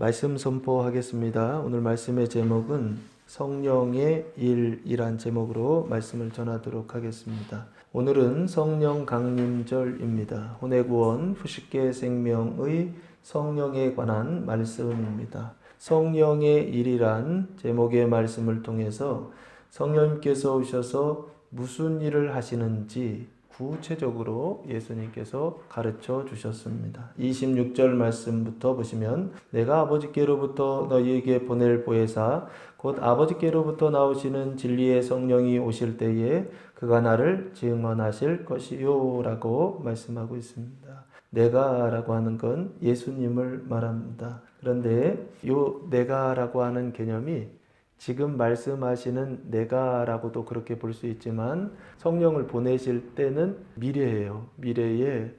말씀 선포하겠습니다. 오늘 말씀의 제목은 성령의 일이란 제목으로 말씀을 전하도록 하겠습니다. 오늘은 성령 강림절입니다. 혼외구원 후식계 생명의 성령에 관한 말씀입니다. 성령의 일이란 제목의 말씀을 통해서 성령님께서 오셔서 무슨 일을 하시는지 구체적으로 예수님께서 가르쳐 주셨습니다. 26절 말씀부터 보시면 내가 아버지께로부터 너희에게 보낼 보혜사 곧 아버지께로부터 나오시는 진리의 성령이 오실 때에 그가 나를 증언하실 것이요 라고 말씀하고 있습니다. 내가 라고 하는 건 예수님을 말합니다. 그런데 요 내가 라고 하는 개념이 지금 말씀하시는 내가라고도 그렇게 볼 수 있지만 성령을 보내실 때는 미래예요. 미래에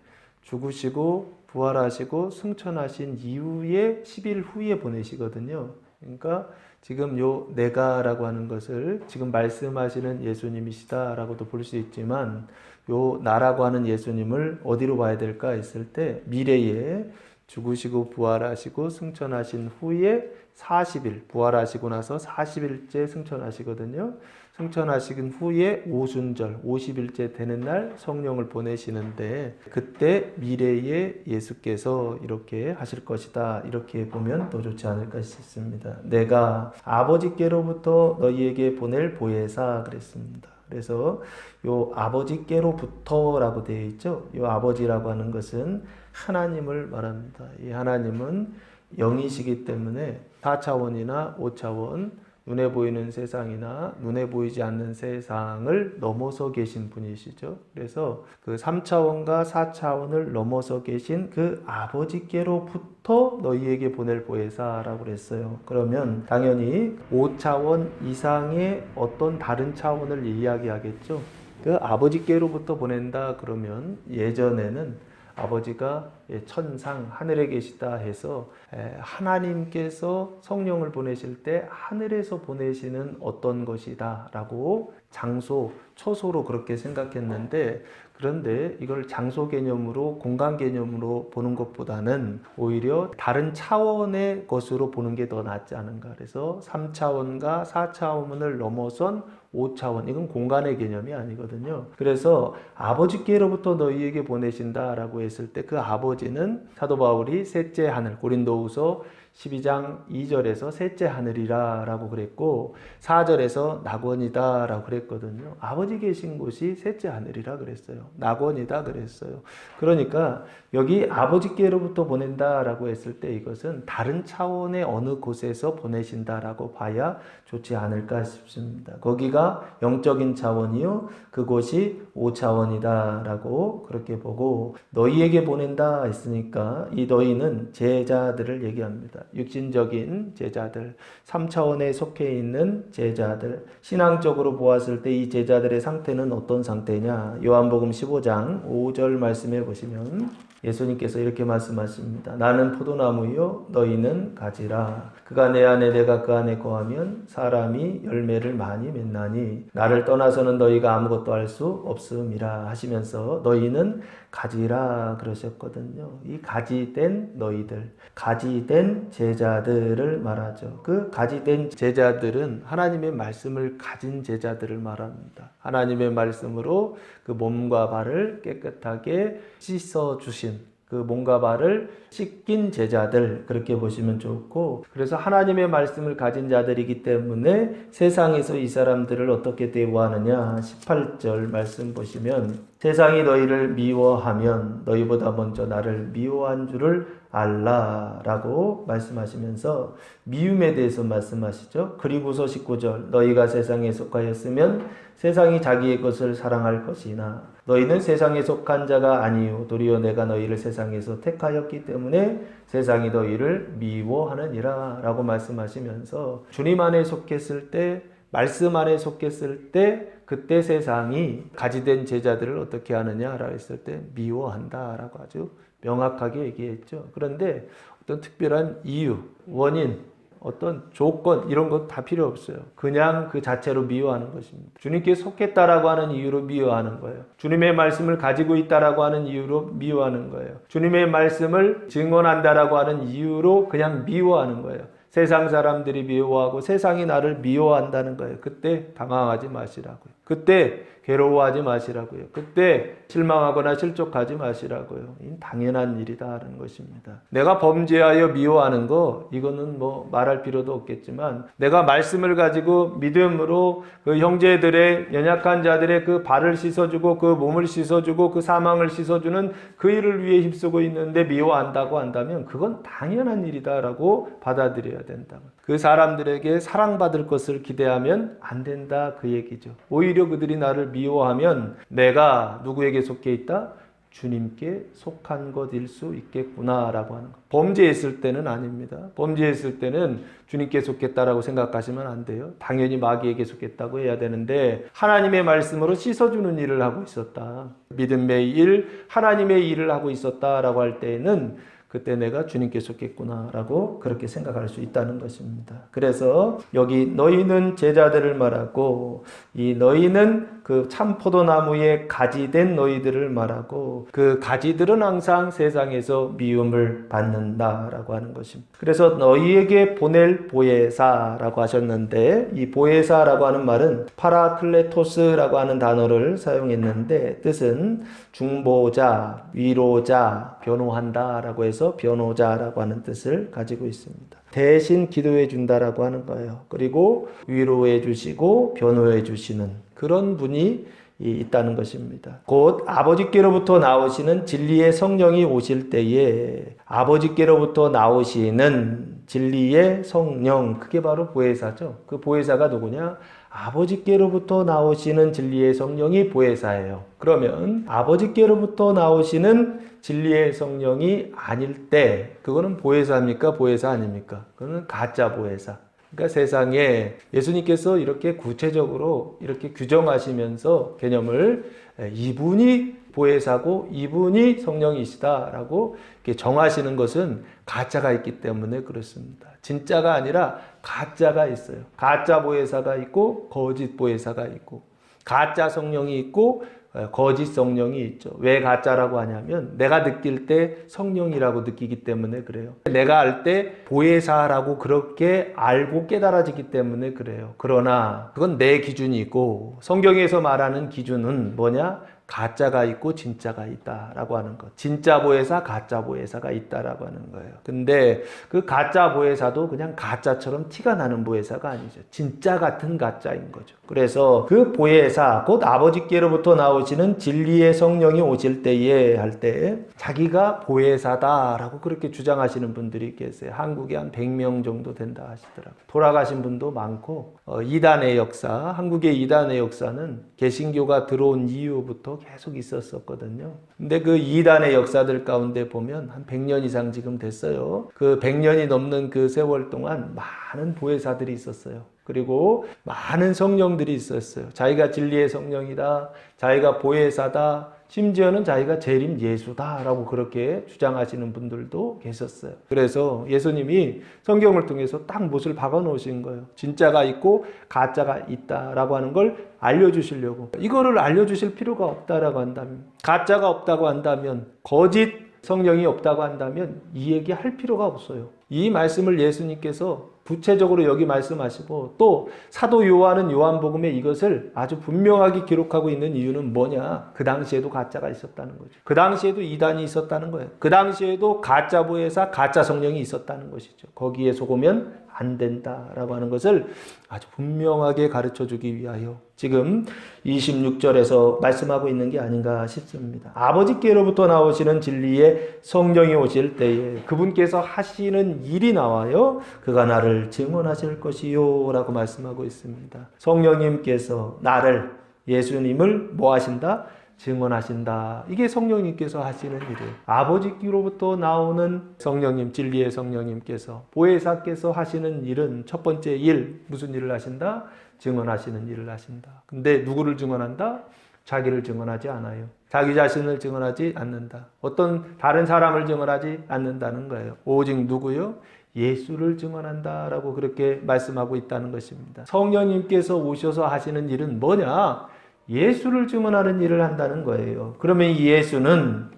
죽으시고 부활하시고 승천하신 이후에 10일 후에 보내시거든요. 그러니까 지금 요 내가라고 하는 것을 지금 말씀하시는 예수님이시다라고도 볼 수 있지만 요 나라고 하는 예수님을 어디로 봐야 될까 했을 때 미래에 죽으시고 부활하시고 승천하신 후에 40일, 부활하시고 나서 40일째 승천하시거든요. 승천하신 후에 오순절, 50일째 되는 날 성령을 보내시는데 그때 미래에 예수께서 이렇게 하실 것이다. 이렇게 보면 더 좋지 않을까 싶습니다. 내가 아버지께로부터 너희에게 보낼 보혜사 그랬습니다. 그래서 요 아버지께로부터라고 되어 있죠. 요 아버지라고 하는 것은 하나님을 말합니다. 이 하나님은 영이시기 때문에 4차원이나 5차원, 눈에 보이는 세상이나 눈에 보이지 않는 세상을 넘어서 계신 분이시죠. 그래서 그 3차원과 4차원을 넘어서 계신 그 아버지께로부터 너희에게 보낼 보혜사라고 그랬어요. 그러면 당연히 5차원 이상의 어떤 다른 차원을 이야기하겠죠. 그 아버지께로부터 보낸다 그러면 예전에는 아버지가 천상 하늘에 계시다 해서 하나님께서 성령을 보내실 때 하늘에서 보내시는 어떤 것이다 라고 장소, 처소로 그렇게 생각했는데 그런데 이걸 장소 개념으로 공간 개념으로 보는 것보다는 오히려 다른 차원의 것으로 보는 게 더 낫지 않은가. 그래서 3차원과 4차원을 넘어선 5차원, 이건 공간의 개념이 아니거든요. 그래서 아버지께로부터 너희에게 보내신다라고 했을 때 그 아버지는 사도 바울이 셋째 하늘, 고린도후서 12장 2절에서 셋째 하늘이라 라고 그랬고 4절에서 낙원이다 라고 그랬거든요. 아버지 계신 곳이 셋째 하늘이라 그랬어요. 낙원이다 그랬어요. 그러니까 여기 아버지께로부터 보낸다 라고 했을 때 이것은 다른 차원의 어느 곳에서 보내신다 라고 봐야 좋지 않을까 싶습니다. 거기가 영적인 차원이요 그곳이 5차원이다 라고 그렇게 보고 너희에게 보낸다 했으니까 이 너희는 제자들을 얘기합니다. 육신적인 제자들, 3차원에 속해 있는 제자들, 신앙적으로 보았을 때 이 제자들의 상태는 어떤 상태냐? 요한복음 15장 5절 말씀해 보시면 예수님께서 이렇게 말씀하십니다. 나는 포도나무요 너희는 가지라. 그가 내 안에 내가 그 안에 거하면 사람이 열매를 많이 맺나니 나를 떠나서는 너희가 아무것도 할 수 없음이라 하시면서 너희는 가지라 그러셨거든요. 이 가지된 너희들, 가지된 제자들을 말하죠. 그 가지된 제자들은 하나님의 말씀을 가진 제자들을 말합니다. 하나님의 말씀으로 그 몸과 발을 깨끗하게 씻어주신 그 몸과 발을 씻긴 제자들 그렇게 보시면 좋고 그래서 하나님의 말씀을 가진 자들이기 때문에 세상에서 이 사람들을 어떻게 대우하느냐 18절 말씀 보시면 세상이 너희를 미워하면 너희보다 먼저 나를 미워한 줄을 알라 라고 말씀하시면서 미움에 대해서 말씀하시죠. 그리고서 19절 너희가 세상에 속하였으면 세상이 자기의 것을 사랑할 것이나 너희는 세상에 속한 자가 아니요 도리어 내가 너희를 세상에서 택하였기 때문에 세상이 너희를 미워하느니라 라고 말씀하시면서 주님 안에 속했을 때 말씀 안에 속했을 때 그때 세상이 가지된 제자들을 어떻게 하느냐라고 했을 때 미워한다라고 아주 명확하게 얘기했죠. 그런데 어떤 특별한 이유, 원인 어떤 조건 이런 것 다 필요 없어요. 그냥 그 자체로 미워하는 것입니다. 주님께 속했다라고 하는 이유로 미워하는 거예요. 주님의 말씀을 가지고 있다라고 하는 이유로 미워하는 거예요. 주님의 말씀을 증언한다라고 하는 이유로 그냥 미워하는 거예요. 세상 사람들이 미워하고 세상이 나를 미워한다는 거예요. 그때 당황하지 마시라고요. 그때 괴로워하지 마시라고요. 그때 실망하거나 실족하지 마시라고요. 당연한 일이다라는 것입니다. 내가 범죄하여 미워하는 거 이거는 뭐 말할 필요도 없겠지만 내가 말씀을 가지고 믿음으로 그 형제들의 연약한 자들의 그 발을 씻어주고 그 몸을 씻어주고 그 사망을 씻어주는 그 일을 위해 힘쓰고 있는데 미워한다고 한다면 그건 당연한 일이다라고 받아들여야 된다. 그 사람들에게 사랑받을 것을 기대하면 안 된다 그 얘기죠. 오히려 그들이 나를 미워하면 내가 누구에게 속해 있다? 주님께 속한 것일 수 있겠구나라고 하는 것. 범죄했을 때는 아닙니다. 범죄했을 때는 주님께 속했다라고 생각하시면 안 돼요. 당연히 마귀에게 속했다고 해야 되는데 하나님의 말씀으로 씻어주는 일을 하고 있었다. 믿음의 일, 하나님의 일을 하고 있었다라고 할 때에는 그때 내가 주님께 속했구나라고 그렇게 생각할 수 있다는 것입니다. 그래서 여기 너희는 제자들을 말하고 이 너희는 그 참포도나무에 가지된 너희들을 말하고 그 가지들은 항상 세상에서 미움을 받는다라고 하는 것입니다. 그래서 너희에게 보낼 보혜사라고 하셨는데 이 보혜사라고 하는 말은 파라클레토스라고 하는 단어를 사용했는데 뜻은 중보자, 위로자, 변호한다라고 해서 변호자라고 하는 뜻을 가지고 있습니다. 대신 기도해 준다라고 하는 거예요. 그리고 위로해 주시고 변호해 주시는 그런 분이 있다는 것입니다. 곧 아버지께로부터 나오시는 진리의 성령이 오실 때에 아버지께로부터 나오시는 진리의 성령 그게 바로 보혜사죠. 그 보혜사가 누구냐? 아버지께로부터 나오시는 진리의 성령이 보혜사예요. 그러면 아버지께로부터 나오시는 진리의 성령이 아닐 때 그거는 보혜사입니까? 보혜사 아닙니까? 그거는 가짜 보혜사. 그러니까 세상에 예수님께서 이렇게 구체적으로 이렇게 규정하시면서 개념을 이분이 보혜사고 이분이 성령이시다라고 이렇게 정하시는 것은 가짜가 있기 때문에 그렇습니다. 진짜가 아니라 가짜가 있어요. 가짜 보혜사가 있고 거짓 보혜사가 있고 가짜 성령이 있고 거짓 성령이 있죠. 왜 가짜라고 하냐면 내가 느낄 때 성령이라고 느끼기 때문에 그래요. 내가 알 때 보혜사라고 그렇게 알고 깨달아지기 때문에 그래요. 그러나 그건 내 기준이고 성경에서 말하는 기준은 뭐냐? 가짜가 있고 진짜가 있다라고 하는 것. 진짜 보혜사, 가짜 보혜사가 있다라고 하는 거예요. 근데 그 가짜 보혜사도 그냥 가짜처럼 티가 나는 보혜사가 아니죠. 진짜 같은 가짜인 거죠. 그래서 그 보혜사, 곧 아버지께로부터 나오시는 진리의 성령이 오실 때에 할 때 자기가 보혜사다라고 그렇게 주장하시는 분들이 계세요. 한국에 한 100명 정도 된다 하시더라고요. 돌아가신 분도 많고 이단의 역사, 한국의 이단의 역사는 개신교가 들어온 이후부터 계속 있었었거든요. 근데 그 이단의 역사들 가운데 보면 한 100년 이상 지금 됐어요. 그 100년이 넘는 그 세월 동안 많은 보혜사들이 있었어요. 그리고 많은 성령들이 있었어요. 자기가 진리의 성령이다, 자기가 보혜사다, 심지어는 자기가 재림 예수다라고 그렇게 주장하시는 분들도 계셨어요. 그래서 예수님이 성경을 통해서 딱 못을 박아 놓으신 거예요. 진짜가 있고 가짜가 있다라고 하는 걸 알려주시려고. 이거를 알려주실 필요가 없다라고 한다면, 가짜가 없다고 한다면, 거짓 성령이 없다고 한다면 이 얘기 할 필요가 없어요. 이 말씀을 예수님께서 구체적으로 여기 말씀하시고 또 사도 요한은 요한복음에 이것을 아주 분명하게 기록하고 있는 이유는 뭐냐? 그 당시에도 가짜가 있었다는 거죠. 그 당시에도 이단이 있었다는 거예요. 그 당시에도 가짜 보혜사, 가짜 성령이 있었다는 것이죠. 거기에 속으면 안 된다라고 하는 것을 아주 분명하게 가르쳐주기 위하여 지금 26절에서 말씀하고 있는 게 아닌가 싶습니다. 아버지께로부터 나오시는 진리의 성령이 오실 때에 그분께서 하시는 일이 나와요. 그가 나를 증언하실 것이요 라고 말씀하고 있습니다. 성령님께서 나를, 예수님을 뭐 하신다? 증언하신다. 이게 성령님께서 하시는 일이에요. 아버지께로부터 나오는 성령님, 진리의 성령님께서, 보혜사께서 하시는 일은 첫 번째 일, 무슨 일을 하신다? 증언하시는 일을 하신다. 근데 누구를 증언한다? 자기를 증언하지 않아요. 자기 자신을 증언하지 않는다. 어떤 다른 사람을 증언하지 않는다는 거예요. 오직 누구요? 예수를 증언한다라고 그렇게 말씀하고 있다는 것입니다. 성령님께서 오셔서 하시는 일은 뭐냐? 예수를 증언하는 일을 한다는 거예요. 그러면 이 예수는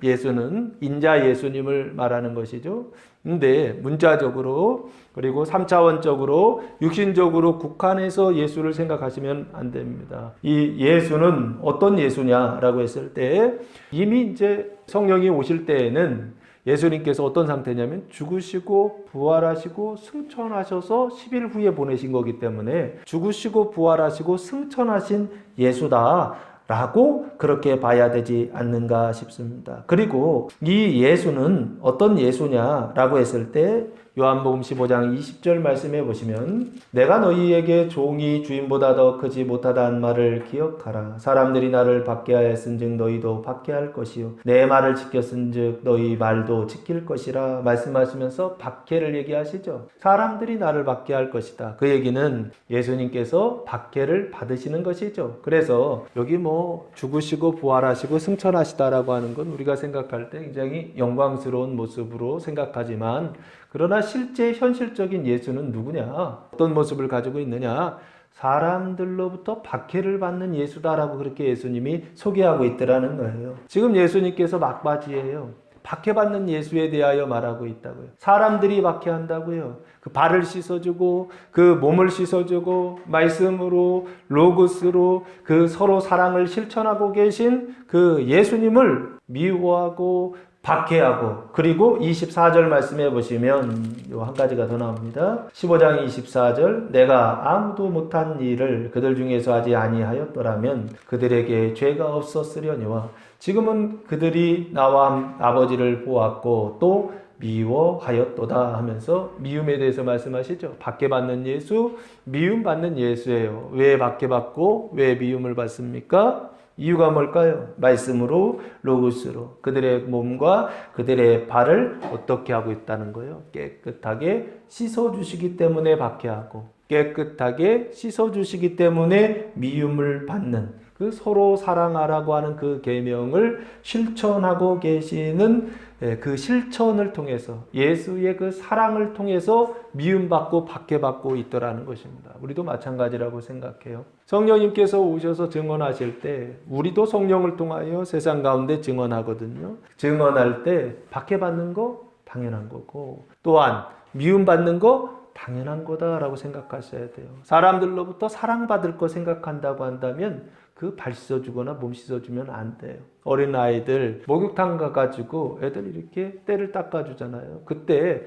인자 예수님을 말하는 것이죠. 근데 문자적으로 그리고 3차원적으로 육신적으로 국한해서 예수를 생각하시면 안 됩니다. 이 예수는 어떤 예수냐라고 했을 때 이미 이제 성령이 오실 때에는 예수님께서 어떤 상태냐면 죽으시고 부활하시고 승천하셔서 10일 후에 보내신 거기 때문에 죽으시고 부활하시고 승천하신 예수다라고 그렇게 봐야 되지 않는가 싶습니다. 그리고 이 예수는 어떤 예수냐라고 했을 때 요한복음 15장 20절 말씀해 보시면 내가 너희에게 종이 주인보다 더 크지 못하다는 말을 기억하라. 사람들이 나를 박해하였은즉 너희도 박해할 것이요 내 말을 지켰은즉 너희 말도 지킬 것이라 말씀하시면서 박해를 얘기하시죠. 사람들이 나를 박해할 것이다. 그 얘기는 예수님께서 박해를 받으시는 것이죠. 그래서 여기 뭐 죽으시고 부활하시고 승천하시다라고 하는 건 우리가 생각할 때 굉장히 영광스러운 모습으로 생각하지만 그러나 실제 현실적인 예수는 누구냐? 어떤 모습을 가지고 있느냐? 사람들로부터 박해를 받는 예수다라고 그렇게 예수님이 소개하고 있더라는 거예요. 지금 예수님께서 막바지예요. 박해받는 예수에 대하여 말하고 있다고요. 사람들이 박해한다고요. 그 발을 씻어주고 그 몸을 씻어주고 말씀으로 로고스로 그 서로 사랑을 실천하고 계신 그 예수님을 미워하고 박해하고 그리고 24절 말씀해 보시면 요 한 가지가 더 나옵니다. 15장 24절 내가 아무도 못한 일을 그들 중에서 하지 아니하였더라면 그들에게 죄가 없었으려니와 지금은 그들이 나와 아버지를 보았고 또 미워하였도다 하면서 미움에 대해서 말씀하시죠. 박해받는 예수, 미움받는 예수예요. 왜 박해받고 왜 미움을 받습니까? 이유가 뭘까요? 말씀으로 로고스로 그들의 몸과 그들의 발을 어떻게 하고 있다는 거예요? 깨끗하게 씻어주시기 때문에 박해하고 깨끗하게 씻어주시기 때문에 미움을 받는 그 서로 사랑하라고 하는 그 계명을 실천하고 계시는 그 실천을 통해서 예수의 그 사랑을 통해서 미움받고 박해받고 있더라는 것입니다. 우리도 마찬가지라고 생각해요. 성령님께서 오셔서 증언하실 때 우리도 성령을 통하여 세상 가운데 증언하거든요. 증언할 때 박해받는 거 당연한 거고 또한 미움받는 거 당연한 거다라고 생각하셔야 돼요. 사람들로부터 사랑받을 거 생각한다고 한다면 그 발 씻어주거나 몸 씻어주면 안 돼요. 어린 아이들 목욕탕 가가지고 애들 이렇게 때를 닦아주잖아요. 그때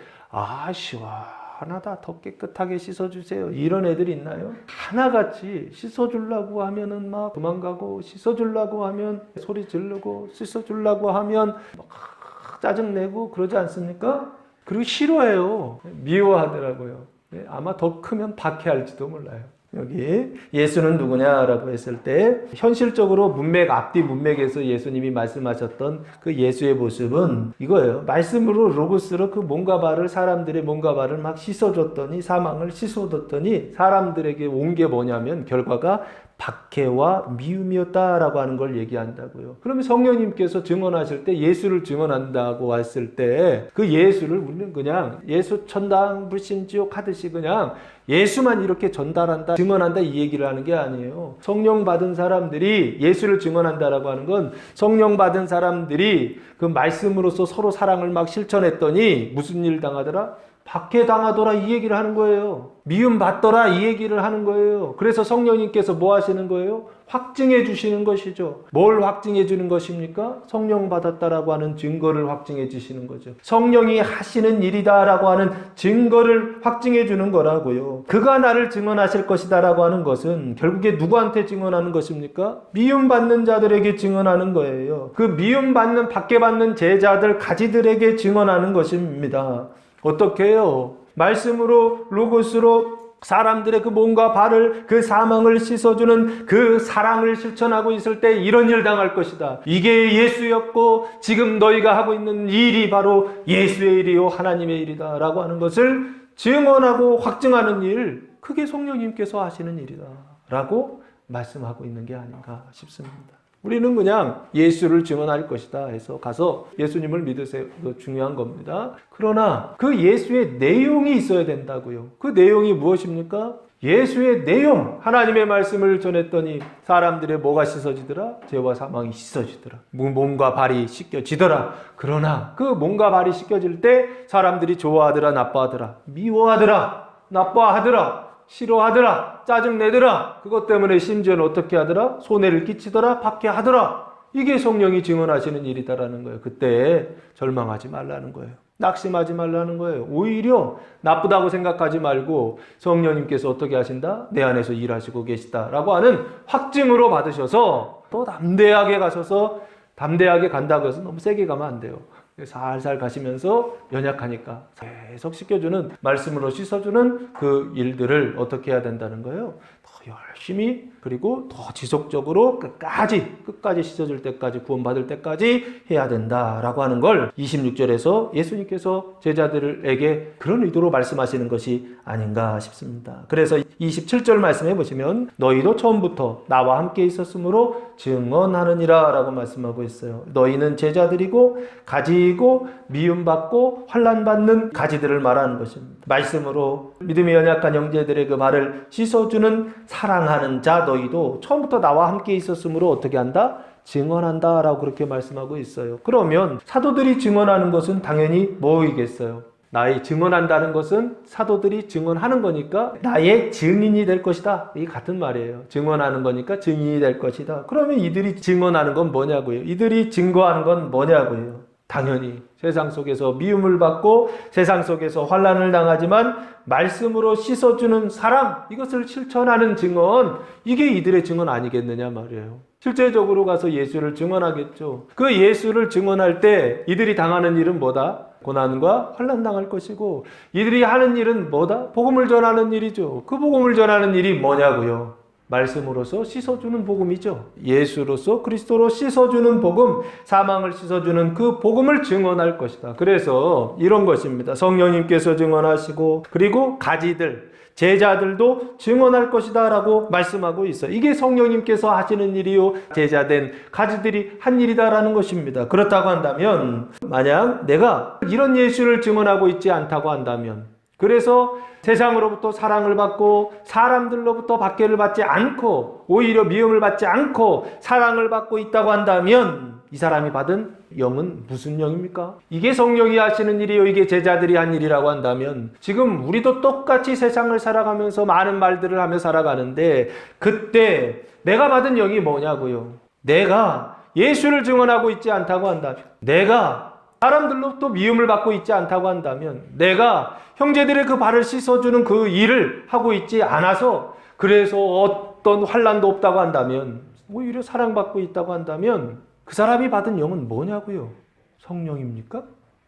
시원하다 더 깨끗하게 씻어주세요. 이런 애들이 있나요? 하나같이 씻어주려고 하면은 막 도망가고 씻어주려고 하면 소리 지르고 씻어주려고 하면 막 짜증내고 그러지 않습니까? 그리고 싫어해요. 미워하더라고요. 아마 더 크면 박해할지도 몰라요. 여기 예수는 누구냐라고 했을 때 현실적으로 문맥 앞뒤 문맥에서 예수님이 말씀하셨던 그 예수의 모습은 이거예요. 말씀으로 로고스로 그 몸과 발을 사람들의 몸과 발을 막 씻어줬더니 사망을 씻어줬더니 사람들에게 온 게 뭐냐면 결과가 박해와 미움이었다라고 하는 걸 얘기한다고요. 그러면 성령님께서 증언하실 때 예수를 증언한다고 했을 때 그 예수를 우리는 그냥 예수 천당 불신지옥 하듯이 그냥 예수만 이렇게 전달한다, 증언한다 이 얘기를 하는 게 아니에요. 성령 받은 사람들이 예수를 증언한다라고 하는 건 성령 받은 사람들이 그 말씀으로서 서로 사랑을 막 실천했더니 무슨 일 당하더라? 박해당하더라 이 얘기를 하는 거예요. 미움받더라 이 얘기를 하는 거예요. 그래서 성령님께서 뭐 하시는 거예요? 확증해 주시는 것이죠. 뭘 확증해 주는 것입니까? 성령 받았다라고 하는 증거를 확증해 주시는 거죠. 성령이 하시는 일이다라고 하는 증거를 확증해 주는 거라고요. 그가 나를 증언하실 것이다라고 하는 것은 결국에 누구한테 증언하는 것입니까? 미움받는 자들에게 증언하는 거예요. 그 미움받는 박해받는 제자들 가지들에게 증언하는 것입니다. 어떻게 해요? 말씀으로 로고스로 사람들의 그 몸과 발을 그 사망을 씻어주는 그 사랑을 실천하고 있을 때 이런 일 당할 것이다. 이게 예수였고 지금 너희가 하고 있는 일이 바로 예수의 일이요 하나님의 일이다 라고 하는 것을 증언하고 확증하는 일, 그게 성령님께서 하시는 일이다 라고 말씀하고 있는 게 아닌가 싶습니다. 우리는 그냥 예수를 증언할 것이다 해서 가서 예수님을 믿으세요. 이거 중요한 겁니다. 그러나 그 예수의 내용이 있어야 된다고요. 그 내용이 무엇입니까? 예수의 내용, 하나님의 말씀을 전했더니 사람들의 뭐가 씻어지더라? 죄와 사망이 씻어지더라. 몸과 발이 씻겨지더라. 그러나 그 몸과 발이 씻겨질 때 사람들이 좋아하더라, 나빠하더라, 미워하더라, 나빠하더라, 싫어하더라, 짜증내더라. 그것 때문에 심지어는 어떻게 하더라? 손해를 끼치더라, 박해하더라. 이게 성령이 증언하시는 일이다라는 거예요. 그때 절망하지 말라는 거예요. 낙심하지 말라는 거예요. 오히려 나쁘다고 생각하지 말고 성령님께서 어떻게 하신다? 내 안에서 일하시고 계시다라고 하는 확증으로 받으셔서 또 담대하게 가셔서, 담대하게 간다고 해서 너무 세게 가면 안 돼요. 살살 가시면서 연약하니까 계속 씻겨주는, 말씀으로 씻어주는 그 일들을 어떻게 해야 된다는 거예요? 더 열심히, 그리고 더 지속적으로 끝까지 씻어줄 때까지, 구원받을 때까지 해야 된다라고 하는 걸 26절에서 예수님께서 제자들에게 그런 의도로 말씀하시는 것이 아닌가 싶습니다. 그래서 27절 말씀해 보시면 너희도 처음부터 나와 함께 있었으므로 증언하느니라 라고 말씀하고 있어요. 너희는 제자들이고 가지이고 미움받고 환난받는 가지들을 말하는 것입니다. 말씀으로 믿음이 연약한 형제들의 그 발을 씻어주는 사랑하는 자 너희도 처음부터 나와 함께 있었으므로 어떻게 한다? 증언한다 라고 그렇게 말씀하고 있어요. 그러면 사도들이 증언하는 것은 당연히 뭐이겠어요? 나의 증언한다는 것은 사도들이 증언하는 거니까 나의 증인이 될 것이다. 이게 같은 말이에요. 증언하는 거니까 증인이 될 것이다. 그러면 이들이 증언하는 건 뭐냐고요? 이들이 증거하는 건 뭐냐고요? 당연히 세상 속에서 미움을 받고 세상 속에서 환난을 당하지만 말씀으로 씻어주는 사랑, 이것을 실천하는 증언, 이게 이들의 증언 아니겠느냐 말이에요. 실제적으로 가서 예수를 증언하겠죠. 그 예수를 증언할 때 이들이 당하는 일은 뭐다? 고난과 환난 당할 것이고, 이들이 하는 일은 뭐다? 복음을 전하는 일이죠. 그 복음을 전하는 일이 뭐냐고요? 말씀으로서 씻어주는 복음이죠. 예수로서, 그리스도로 씻어주는 복음, 사망을 씻어주는 그 복음을 증언할 것이다. 그래서 이런 것입니다. 성령님께서 증언하시고, 그리고 가지들, 제자들도 증언할 것이다 라고 말씀하고 있어요. 이게 성령님께서 하시는 일이요, 제자된 가지들이 한 일이다라는 것입니다. 그렇다고 한다면, 만약 내가 이런 예수를 증언하고 있지 않다고 한다면, 그래서 세상으로부터 사랑을 받고 사람들로부터 박해를 받지 않고 오히려 미움을 받지 않고 사랑을 받고 있다고 한다면 이 사람이 받은 영은 무슨 영입니까? 이게 성령이 하시는 일이요, 이게 제자들이 한 일이라고 한다면 지금 우리도 똑같이 세상을 살아가면서 많은 말들을 하며 살아가는데 그때 내가 받은 영이 뭐냐고요? 내가 예수를 증언하고 있지 않다고 한다면, 내가 사람들로부터 미움을 받고 있지 않다고 한다면, 내가 형제들의 그 발을 씻어주는 그 일을 하고 있지 않아서 그래서 어떤 환난도 없다고 한다면, 오히려 사랑받고 있다고 한다면 그 사람이 받은 영은 뭐냐고요? 성령입니까?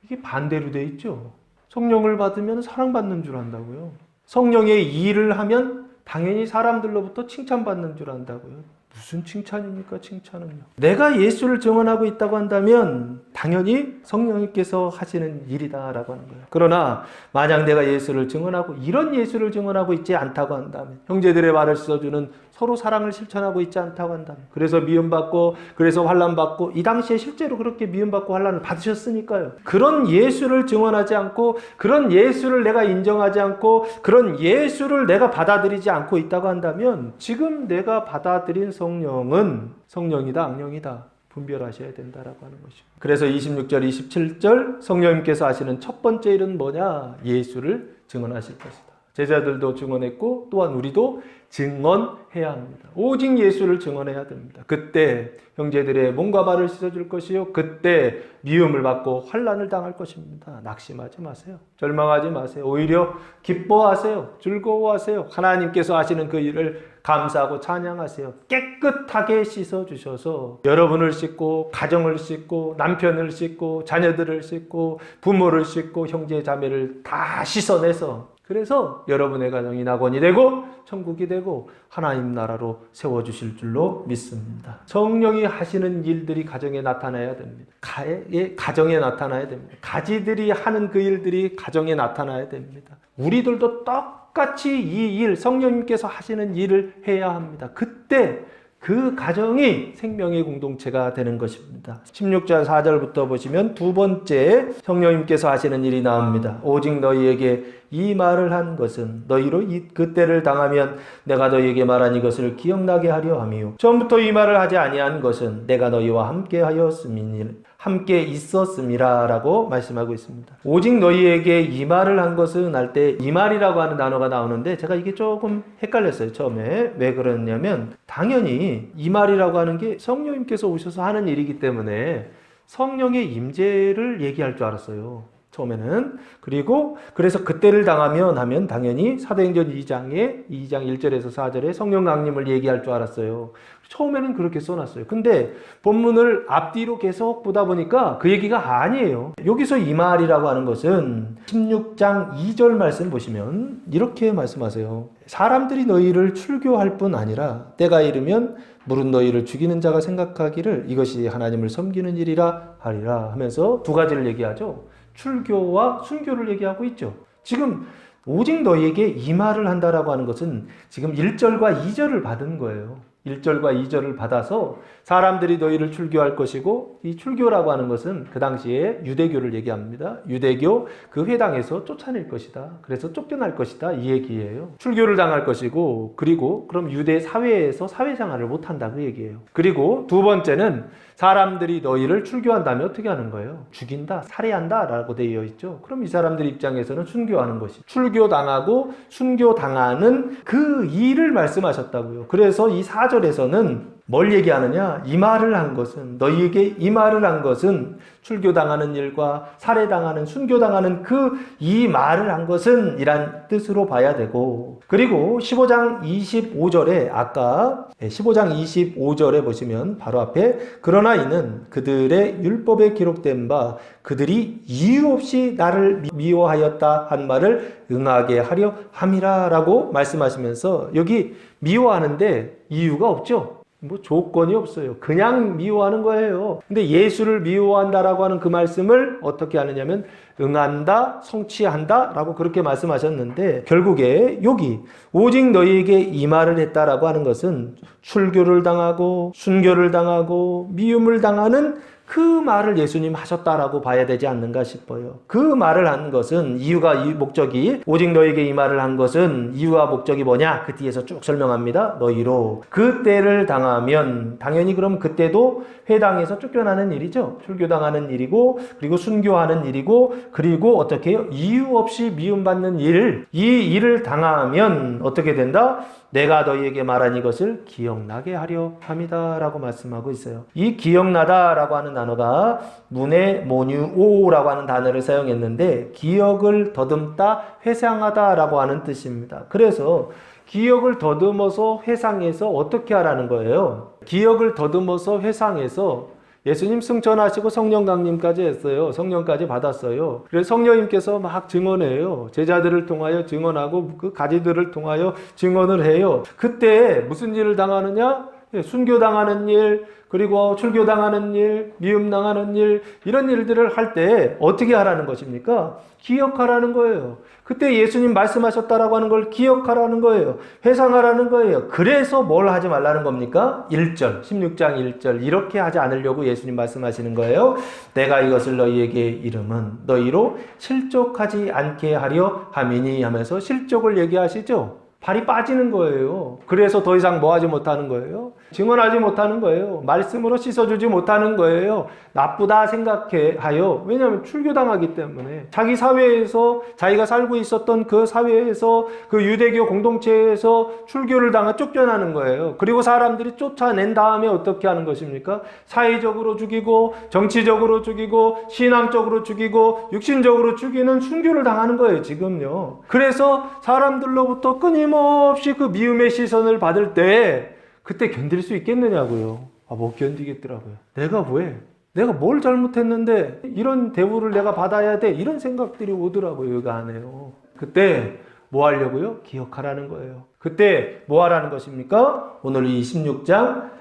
이게 반대로 돼 있죠. 성령을 받으면 사랑받는 줄 안다고요. 성령의 일을 하면 당연히 사람들로부터 칭찬받는 줄 안다고요. 무슨 칭찬입니까? 칭찬은요. 내가 예수를 증언하고 있다고 한다면 당연히 성령님께서 하시는 일이다라고 하는 거예요. 그러나 만약 내가 예수를 증언하고 이런 예수를 증언하고 있지 않다고 한다면, 형제들의 발을 씻어주는 서로 사랑을 실천하고 있지 않다고 한다면, 그래서 미움받고 그래서 환난받고, 이 당시에 실제로 그렇게 미움받고 환난을 받으셨으니까요. 그런 예수를 증언하지 않고, 그런 예수를 내가 인정하지 않고, 그런 예수를 내가 받아들이지 않고 있다고 한다면 지금 내가 받아들인 성령은 성령이다, 악령이다, 분별하셔야 된다라고 하는 것이죠. 그래서 26절, 27절 성령님께서 하시는 첫 번째 일은 뭐냐? 예수를 증언하실 것이다. 제자들도 증언했고 또한 우리도 증언해야 합니다. 오직 예수를 증언해야 됩니다. 그때 형제들의 몸과 발을 씻어줄 것이요, 그때 미움을 받고 환난을 당할 것입니다. 낙심하지 마세요. 절망하지 마세요. 오히려 기뻐하세요. 즐거워하세요. 하나님께서 하시는 그 일을 감사하고 찬양하세요. 깨끗하게 씻어주셔서 여러분을 씻고 가정을 씻고 남편을 씻고 자녀들을 씻고 부모를 씻고 형제 자매를 다 씻어내서, 그래서 여러분의 가정이 낙원이 되고 천국이 되고 하나님 나라로 세워주실 줄로 믿습니다. 성령이 하시는 일들이 가정에 나타나야 됩니다. 가정에 나타나야 됩니다. 가지들이 하는 그 일들이 가정에 나타나야 됩니다. 우리들도 똑같이 이 일, 성령님께서 하시는 일을 해야 합니다. 그때 그 가정이 생명의 공동체가 되는 것입니다. 16절 4절부터 보시면 두 번째 성령님께서 하시는 일이 나옵니다. 오직 너희에게 이 말을 한 것은 너희로 그때를 당하면 내가 너희에게 말한 이것을 기억나게 하려 함이요. 처음부터 이 말을 하지 아니한 것은 내가 너희와 함께 있었음이라 라고 말씀하고 있습니다. 오직 너희에게 이 말을 한 것은 할 때 이 말이라고 하는 단어가 나오는데 제가 이게 조금 헷갈렸어요. 처음에. 왜 그러냐면 당연히 이 말이라고 하는 게 성령님께서 오셔서 하는 일이기 때문에 성령의 임재를 얘기할 줄 알았어요. 처음에는. 그리고 그래서 그때를 당하면 하면 당연히 사도행전 2장 1절에서 4절에 성령 강림을 얘기할 줄 알았어요. 처음에는 그렇게 써놨어요. 근데 본문을 앞뒤로 계속 보다 보니까 그 얘기가 아니에요. 여기서 이 말이라고 하는 것은 16장 2절 말씀 보시면 이렇게 말씀하세요. 사람들이 너희를 출교할 뿐 아니라 때가 이르면 물은 너희를 죽이는 자가 생각하기를 이것이 하나님을 섬기는 일이라 하리라 하면서 두 가지를 얘기하죠. 출교와 순교를 얘기하고 있죠. 지금 오직 너희에게 이 말을 한다라고 하는 것은 지금 1절과 2절을 받은 거예요. 1절과 2절을 받아서 사람들이 너희를 출교할 것이고, 이 출교라고 하는 것은 그 당시에 유대교를 얘기합니다. 유대교 그 회당에서 쫓아낼 것이다. 그래서 쫓겨날 것이다. 이 얘기예요. 출교를 당할 것이고, 그리고 그럼 유대 사회에서 사회생활을 못한다. 그 얘기예요. 그리고 두 번째는 사람들이 너희를 출교한다면 어떻게 하는 거예요? 죽인다, 살해한다 라고 되어 있죠. 그럼 이 사람들 입장에서는 순교하는 것이, 출교당하고 순교당하는 그 일을 말씀하셨다고요. 그래서 이 4절에서는 뭘 얘기하느냐? 이 말을 한 것은, 너희에게 이 말을 한 것은 출교당하는 일과 살해당하는, 순교당하는 그 이 말을 한 것은 이란 뜻으로 봐야 되고, 그리고 15장 25절에 아까 15장 25절에 보시면 바로 앞에 그러나 이는 그들의 율법에 기록된 바 그들이 이유 없이 나를 미워하였다 한 말을 응하게 하려 함이라 라고 말씀하시면서, 여기 미워하는데 이유가 없죠. 뭐 조건이 없어요. 그냥 미워하는 거예요. 근데 예수를 미워한다라고 하는 그 말씀을 어떻게 하느냐면 응한다, 성취한다 라고 그렇게 말씀하셨는데, 결국에 여기 오직 너희에게 이 말을 했다라고 하는 것은 출교를 당하고 순교를 당하고 미움을 당하는 그 말을 예수님 하셨다라고 봐야 되지 않는가 싶어요. 그 말을 한 것은 이유가, 목적이, 오직 너에게 이 말을 한 것은 이유와 목적이 뭐냐? 그 뒤에서 쭉 설명합니다. 너희로 그때를 당하면, 당연히 그럼 그때도 회당에서 쫓겨나는 일이죠. 출교당하는 일이고, 그리고 순교하는 일이고, 그리고 어떻게 해요? 이유 없이 미움받는 일, 이 일을 당하면 어떻게 된다? 내가 너희에게 말한 이것을 기억나게 하려 함이다 라고 말씀하고 있어요. 이 기억나다 라고 하는 단어가 문해 모뉴오라고 하는 단어를 사용했는데, 기억을 더듬다, 회상하다 라고 하는 뜻입니다. 그래서 기억을 더듬어서 회상해서 어떻게 하라는 거예요? 기억을 더듬어서 회상해서 예수님 승천하시고 성령 강림까지 했어요. 성령까지 받았어요. 그래서 성령님께서 막 증언해요. 제자들을 통하여 증언하고 그 가지들을 통하여 증언을 해요. 그때 무슨 일을 당하느냐? 순교당하는 일, 그리고 출교당하는 일, 미움당하는 일, 이런 일들을 할 때 어떻게 하라는 것입니까? 기억하라는 거예요. 그때 예수님 말씀하셨다라고 하는 걸 기억하라는 거예요. 회상하라는 거예요. 그래서 뭘 하지 말라는 겁니까? 1절, 16장 1절 이렇게 하지 않으려고 예수님 말씀하시는 거예요. 내가 이것을 너희에게 이름은 너희로 실족하지 않게 하려 함이니 하면서 실족을 얘기하시죠. 발이 빠지는 거예요. 그래서 더 이상 뭐 하지 못하는 거예요? 증언하지 못하는 거예요. 말씀으로 씻어주지 못하는 거예요. 나쁘다 생각하여. 왜냐하면 출교당하기 때문에. 자기 사회에서, 자기가 살고 있었던 그 사회에서, 그 유대교 공동체에서 출교를 당하 쫓겨나는 거예요. 그리고 사람들이 쫓아낸 다음에 어떻게 하는 것입니까? 사회적으로 죽이고, 정치적으로 죽이고, 신앙적으로 죽이고, 육신적으로 죽이는 순교를 당하는 거예요, 지금요. 그래서 사람들로부터 끊임없이 그 미움의 시선을 받을 때 그때 견딜 수 있겠느냐고요. 못 견디겠더라고요. 내가 왜? 내가 뭘 잘못했는데 이런 대우를 내가 받아야 돼? 이런 생각들이 오더라고요. 여기 안에요. 그때 뭐 하려고요? 기억하라는 거예요. 그때 뭐 하라는 것입니까? 오늘 이 16장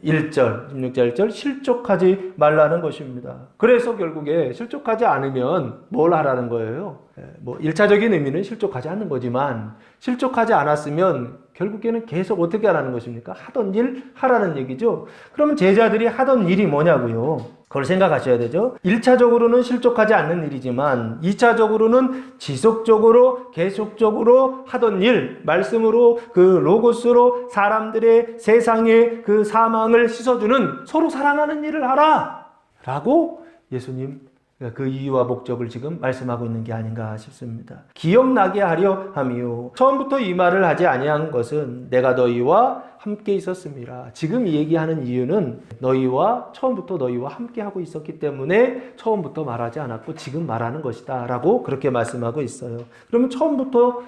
1절 실족하지 말라는 것입니다. 그래서 결국에 실족하지 않으면 뭘 하라는 거예요? 뭐 1차적인 의미는 실족하지 않는 거지만 실족하지 않았으면 결국에는 계속 어떻게 하라는 것입니까? 하던 일 하라는 얘기죠. 그러면 제자들이 하던 일이 뭐냐고요? 그걸 생각하셔야 되죠. 1차적으로는 실족하지 않는 일이지만 2차적으로는 지속적으로 계속적으로 하던 일, 말씀으로 그 로고스로 사람들의 세상의 그 사망을 씻어주는 서로 사랑하는 일을 하라! 라고 예수님 그 이유와 목적을 지금 말씀하고 있는 게 아닌가 싶습니다. 기억나게 하려 함이요. 처음부터 이 말을 하지 아니한 것은 내가 너희와 함께 있었습니다. 지금 이 얘기하는 이유는 처음부터 너희와 함께 하고 있었기 때문에 처음부터 말하지 않았고 지금 말하는 것이다 라고 그렇게 말씀하고 있어요. 그러면 처음부터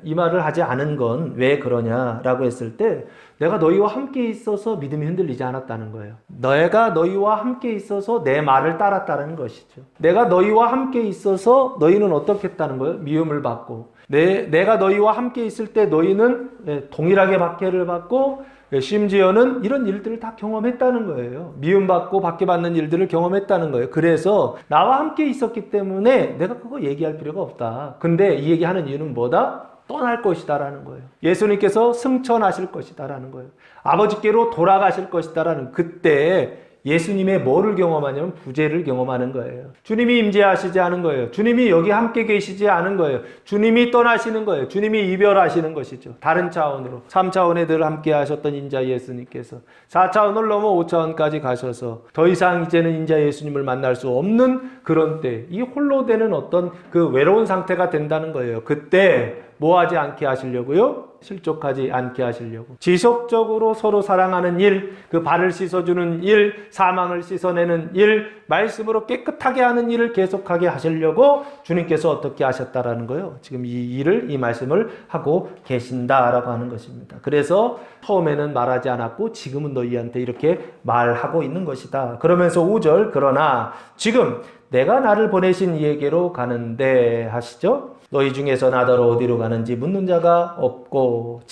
이 말을 하지 않은 건 왜 그러냐라고 했을 때 내가 너희와 함께 있어서 믿음이 흔들리지 않았다는 거예요. 내가 너희와 함께 있어서 내 말을 따랐다는 것이죠. 내가 너희와 함께 있어서 너희는 어떻게 했다는 거예요? 미움을 받고 내가 너희와 함께 있을 때 너희는 동일하게 박해를 받고 심지어는 이런 일들을 다 경험했다는 거예요. 미움받고 박해받는 일들을 경험했다는 거예요. 그래서 나와 함께 있었기 때문에 내가 그거 얘기할 필요가 없다. 근데 이 얘기하는 이유는 뭐다? 떠날 것이다라는 거예요. 예수님께서 승천하실 것이다라는 거예요. 아버지께로 돌아가실 것이다라는 그때 예수님의 뭐를 경험하냐면 부재를 경험하는 거예요. 주님이 임재하시지 않은 거예요. 주님이 여기 함께 계시지 않은 거예요. 주님이 떠나시는 거예요. 주님이 이별하시는 것이죠. 다른 차원으로 3차원에 늘 함께 하셨던 인자 예수님께서 4차원을 넘어 5차원까지 가셔서 더 이상 이제는 인자 예수님을 만날 수 없는 그런 때 이 홀로 되는 어떤 그 외로운 상태가 된다는 거예요. 그때 뭐 하지 않게 하시려고요? 실족하지 않게 하시려고. 지속적으로 서로 사랑하는 일, 그 발을 씻어주는 일, 사망을 씻어내는 일, 말씀으로 깨끗하게 하는 일을 계속하게 하시려고 주님께서 어떻게 하셨다라는 거예요. 지금 이 말씀을 하고 계신다라고 하는 것입니다. 그래서 처음에는 말하지 않았고 지금은 너희한테 이렇게 말하고 있는 것이다. 그러면서 5절 그러나 지금 내가 나를 보내신 이에게로 가는데 하시죠. 너희 중에서 나더러 어디로 가는지 묻는 자가 없고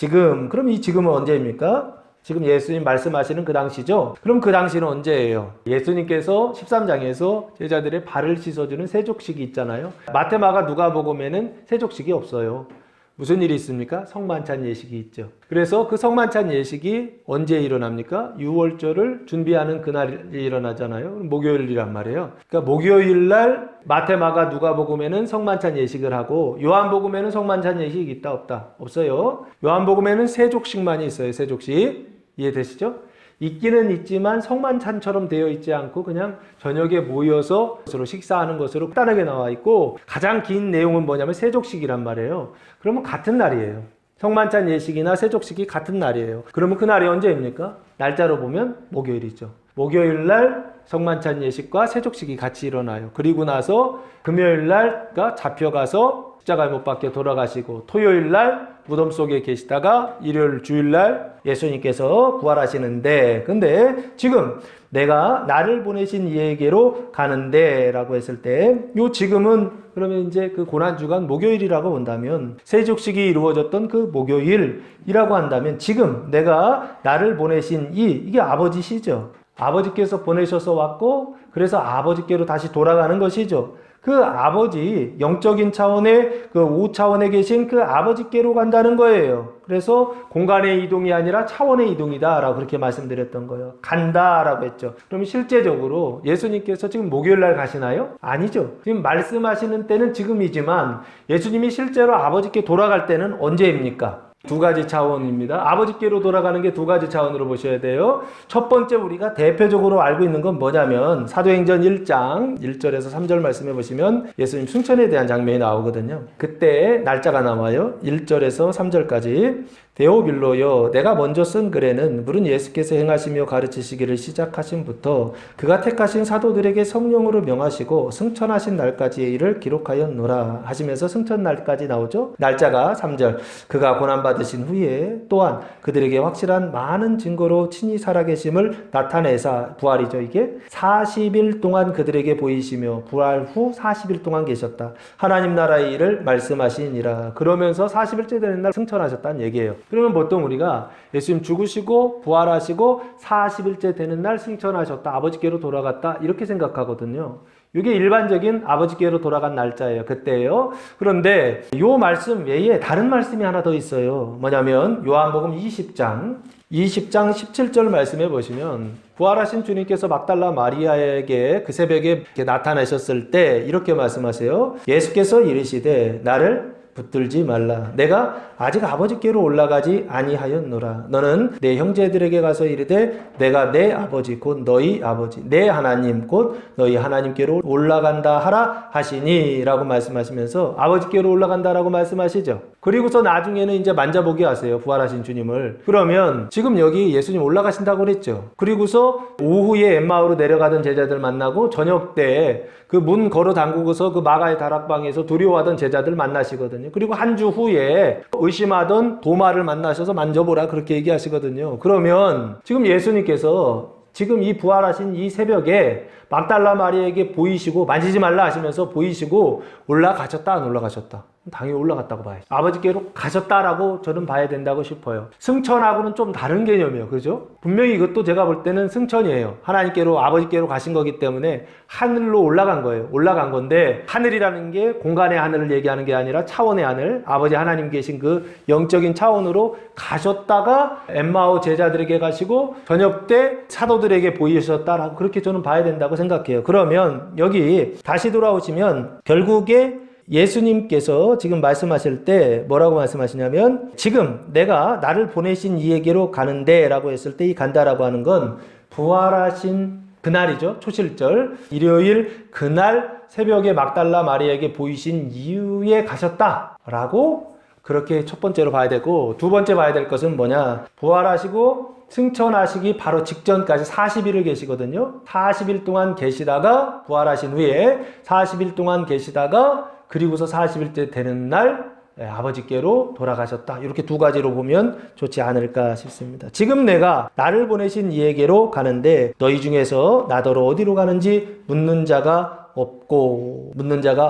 그럼 이 지금은 언제입니까? 지금 예수님 말씀하시는 그 당시죠? 그럼 그 당시는 언제예요? 예수님께서 13장에서 제자들의 발을 씻어주는 세족식이 있잖아요. 마태, 마가, 누가복음에는 세족식이 없어요. 무슨 일이 있습니까? 성만찬 예식이 있죠. 그래서 그 성만찬 예식이 언제 일어납니까? 유월절을 준비하는 그날이 일어나잖아요. 목요일이란 말이에요. 그러니까 목요일 날 마태, 마가, 누가복음에는 성만찬 예식을 하고 요한복음에는 성만찬 예식이 있다 없다? 없어요. 요한복음에는 세족식만이 있어요. 세족식. 이해되시죠? 있기는 있지만 성만찬처럼 되어 있지 않고 그냥 저녁에 모여서 서로 식사하는 것으로 간단하게 나와 있고 가장 긴 내용은 뭐냐면 세족식이란 말이에요. 그러면 같은 날이에요. 성만찬 예식이나 세족식이 같은 날이에요. 그러면 그 날이 언제입니까? 날짜로 보면 목요일이죠. 목요일 날 성만찬 예식과 세족식이 같이 일어나요. 그리고 나서 금요일 날가 잡혀가서 십자가에 못 박혀 돌아가시고 토요일 날 무덤 속에 계시다가 일요일 주일 날 예수님께서 부활하시는데 근데 지금 내가 나를 보내신 이에게로 가는데 라고 했을 때 요 지금은 그러면 이제 그 고난주간 목요일이라고 본다면 세족식이 이루어졌던 그 목요일이라고 한다면 지금 내가 나를 보내신 이게 아버지시죠. 아버지께서 보내셔서 왔고 그래서 아버지께로 다시 돌아가는 것이죠. 그 아버지, 영적인 차원의 그 5차원에 계신 그 아버지께로 간다는 거예요. 그래서 공간의 이동이 아니라 차원의 이동이다 라고 그렇게 말씀드렸던 거예요. 간다 라고 했죠. 그럼 실제적으로 예수님께서 지금 목요일 날 가시나요? 아니죠. 지금 말씀하시는 때는 지금이지만 예수님이 실제로 아버지께 돌아갈 때는 언제입니까? 두 가지 차원입니다. 아버지께로 돌아가는 게 두 가지 차원으로 보셔야 돼요. 첫 번째 우리가 대표적으로 알고 있는 건 뭐냐면 사도행전 1장 1절에서 3절 말씀해 보시면 예수님 승천에 대한 장면이 나오거든요. 그때 날짜가 나와요. 1절에서 3절까지. 데오빌로여 내가 먼저 쓴 글에는 물은 예수께서 행하시며 가르치시기를 시작하신부터 그가 택하신 사도들에게 성령으로 명하시고 승천하신 날까지의 일을 기록하였노라 하시면서 승천 날까지 나오죠. 날짜가 3절 그가 고난받으신 후에 또한 그들에게 확실한 많은 증거로 친히 살아계심을 나타내사 부활이죠. 이게 40일 동안 그들에게 보이시며 부활 후 40일 동안 계셨다. 하나님 나라의 일을 말씀하시니라. 그러면서 40일째 되는 날 승천하셨다는 얘기예요. 그러면 보통 우리가 예수님 죽으시고 부활하시고 40일째 되는 날 승천하셨다. 아버지께로 돌아갔다. 이렇게 생각하거든요. 이게 일반적인 아버지께로 돌아간 날짜예요. 그때예요. 그런데 이 말씀 외에 다른 말씀이 하나 더 있어요. 뭐냐면 요한복음 20장 17절 말씀해 보시면 부활하신 주님께서 막달라 마리아에게 그 새벽에 이렇게 나타나셨을 때 이렇게 말씀하세요. 예수께서 이르시되 나를 붙들지 말라. 내가 아직 아버지께로 올라가지 아니하였노라. 너는 내 형제들에게 가서 이르되 내가 내 아버지 곧 너희 아버지 내 하나님 곧 너희 하나님께로 올라간다 하라 하시니 라고 말씀하시면서 아버지께로 올라간다라고 말씀하시죠. 그리고서 나중에는 이제 만져보게 하세요. 부활하신 주님을. 그러면 지금 여기 예수님 올라가신다고 그랬죠. 그리고서 오후에 엠마오로 내려가던 제자들 만나고 저녁 때 그 문 걸어 잠그고서 그 마가의 다락방에서 두려워하던 제자들 만나시거든요. 그리고 한 주 후에 의심하던 도마를 만나셔서 만져보라 그렇게 얘기하시거든요. 그러면 지금 예수님께서 지금 이 부활하신 이 새벽에 막달라 마리아에게 보이시고 만지지 말라 하시면서 보이시고 올라가셨다 안 올라가셨다? 당연히 올라갔다고 봐야죠. 아버지께로 가셨다라고 저는 봐야 된다고 싶어요. 승천하고는 좀 다른 개념이에요. 그죠? 분명히 이것도 제가 볼 때는 승천이에요. 하나님께로 아버지께로 가신 거기 때문에 하늘로 올라간 거예요. 올라간 건데 하늘이라는 게 공간의 하늘을 얘기하는 게 아니라 차원의 하늘, 아버지 하나님 계신 그 영적인 차원으로 가셨다가 엠마오 제자들에게 가시고 저녁 때 사도들에게 보이셨다라고 그렇게 저는 봐야 된다고 생각해요. 그러면 여기 다시 돌아오시면 결국에 예수님께서 지금 말씀하실 때 뭐라고 말씀하시냐면 지금 내가 나를 보내신 이에게로 가는데 라고 했을 때 이 간다라고 하는 건 부활하신 그날이죠. 초실절 일요일 그날 새벽에 막달라 마리아에게 보이신 이후에 가셨다라고 그렇게 첫 번째로 봐야 되고 두 번째 봐야 될 것은 뭐냐 부활하시고 승천하시기 바로 직전까지 40일을 계시거든요. 40일 동안 계시다가 부활하신 후에 40일 동안 계시다가 그리고서 40일째 되는 날 아버지께로 돌아가셨다. 이렇게 두 가지로 보면 좋지 않을까 싶습니다. 지금 내가 나를 보내신 이에게로 가는데 너희 중에서 나더러 어디로 가는지 묻는 자가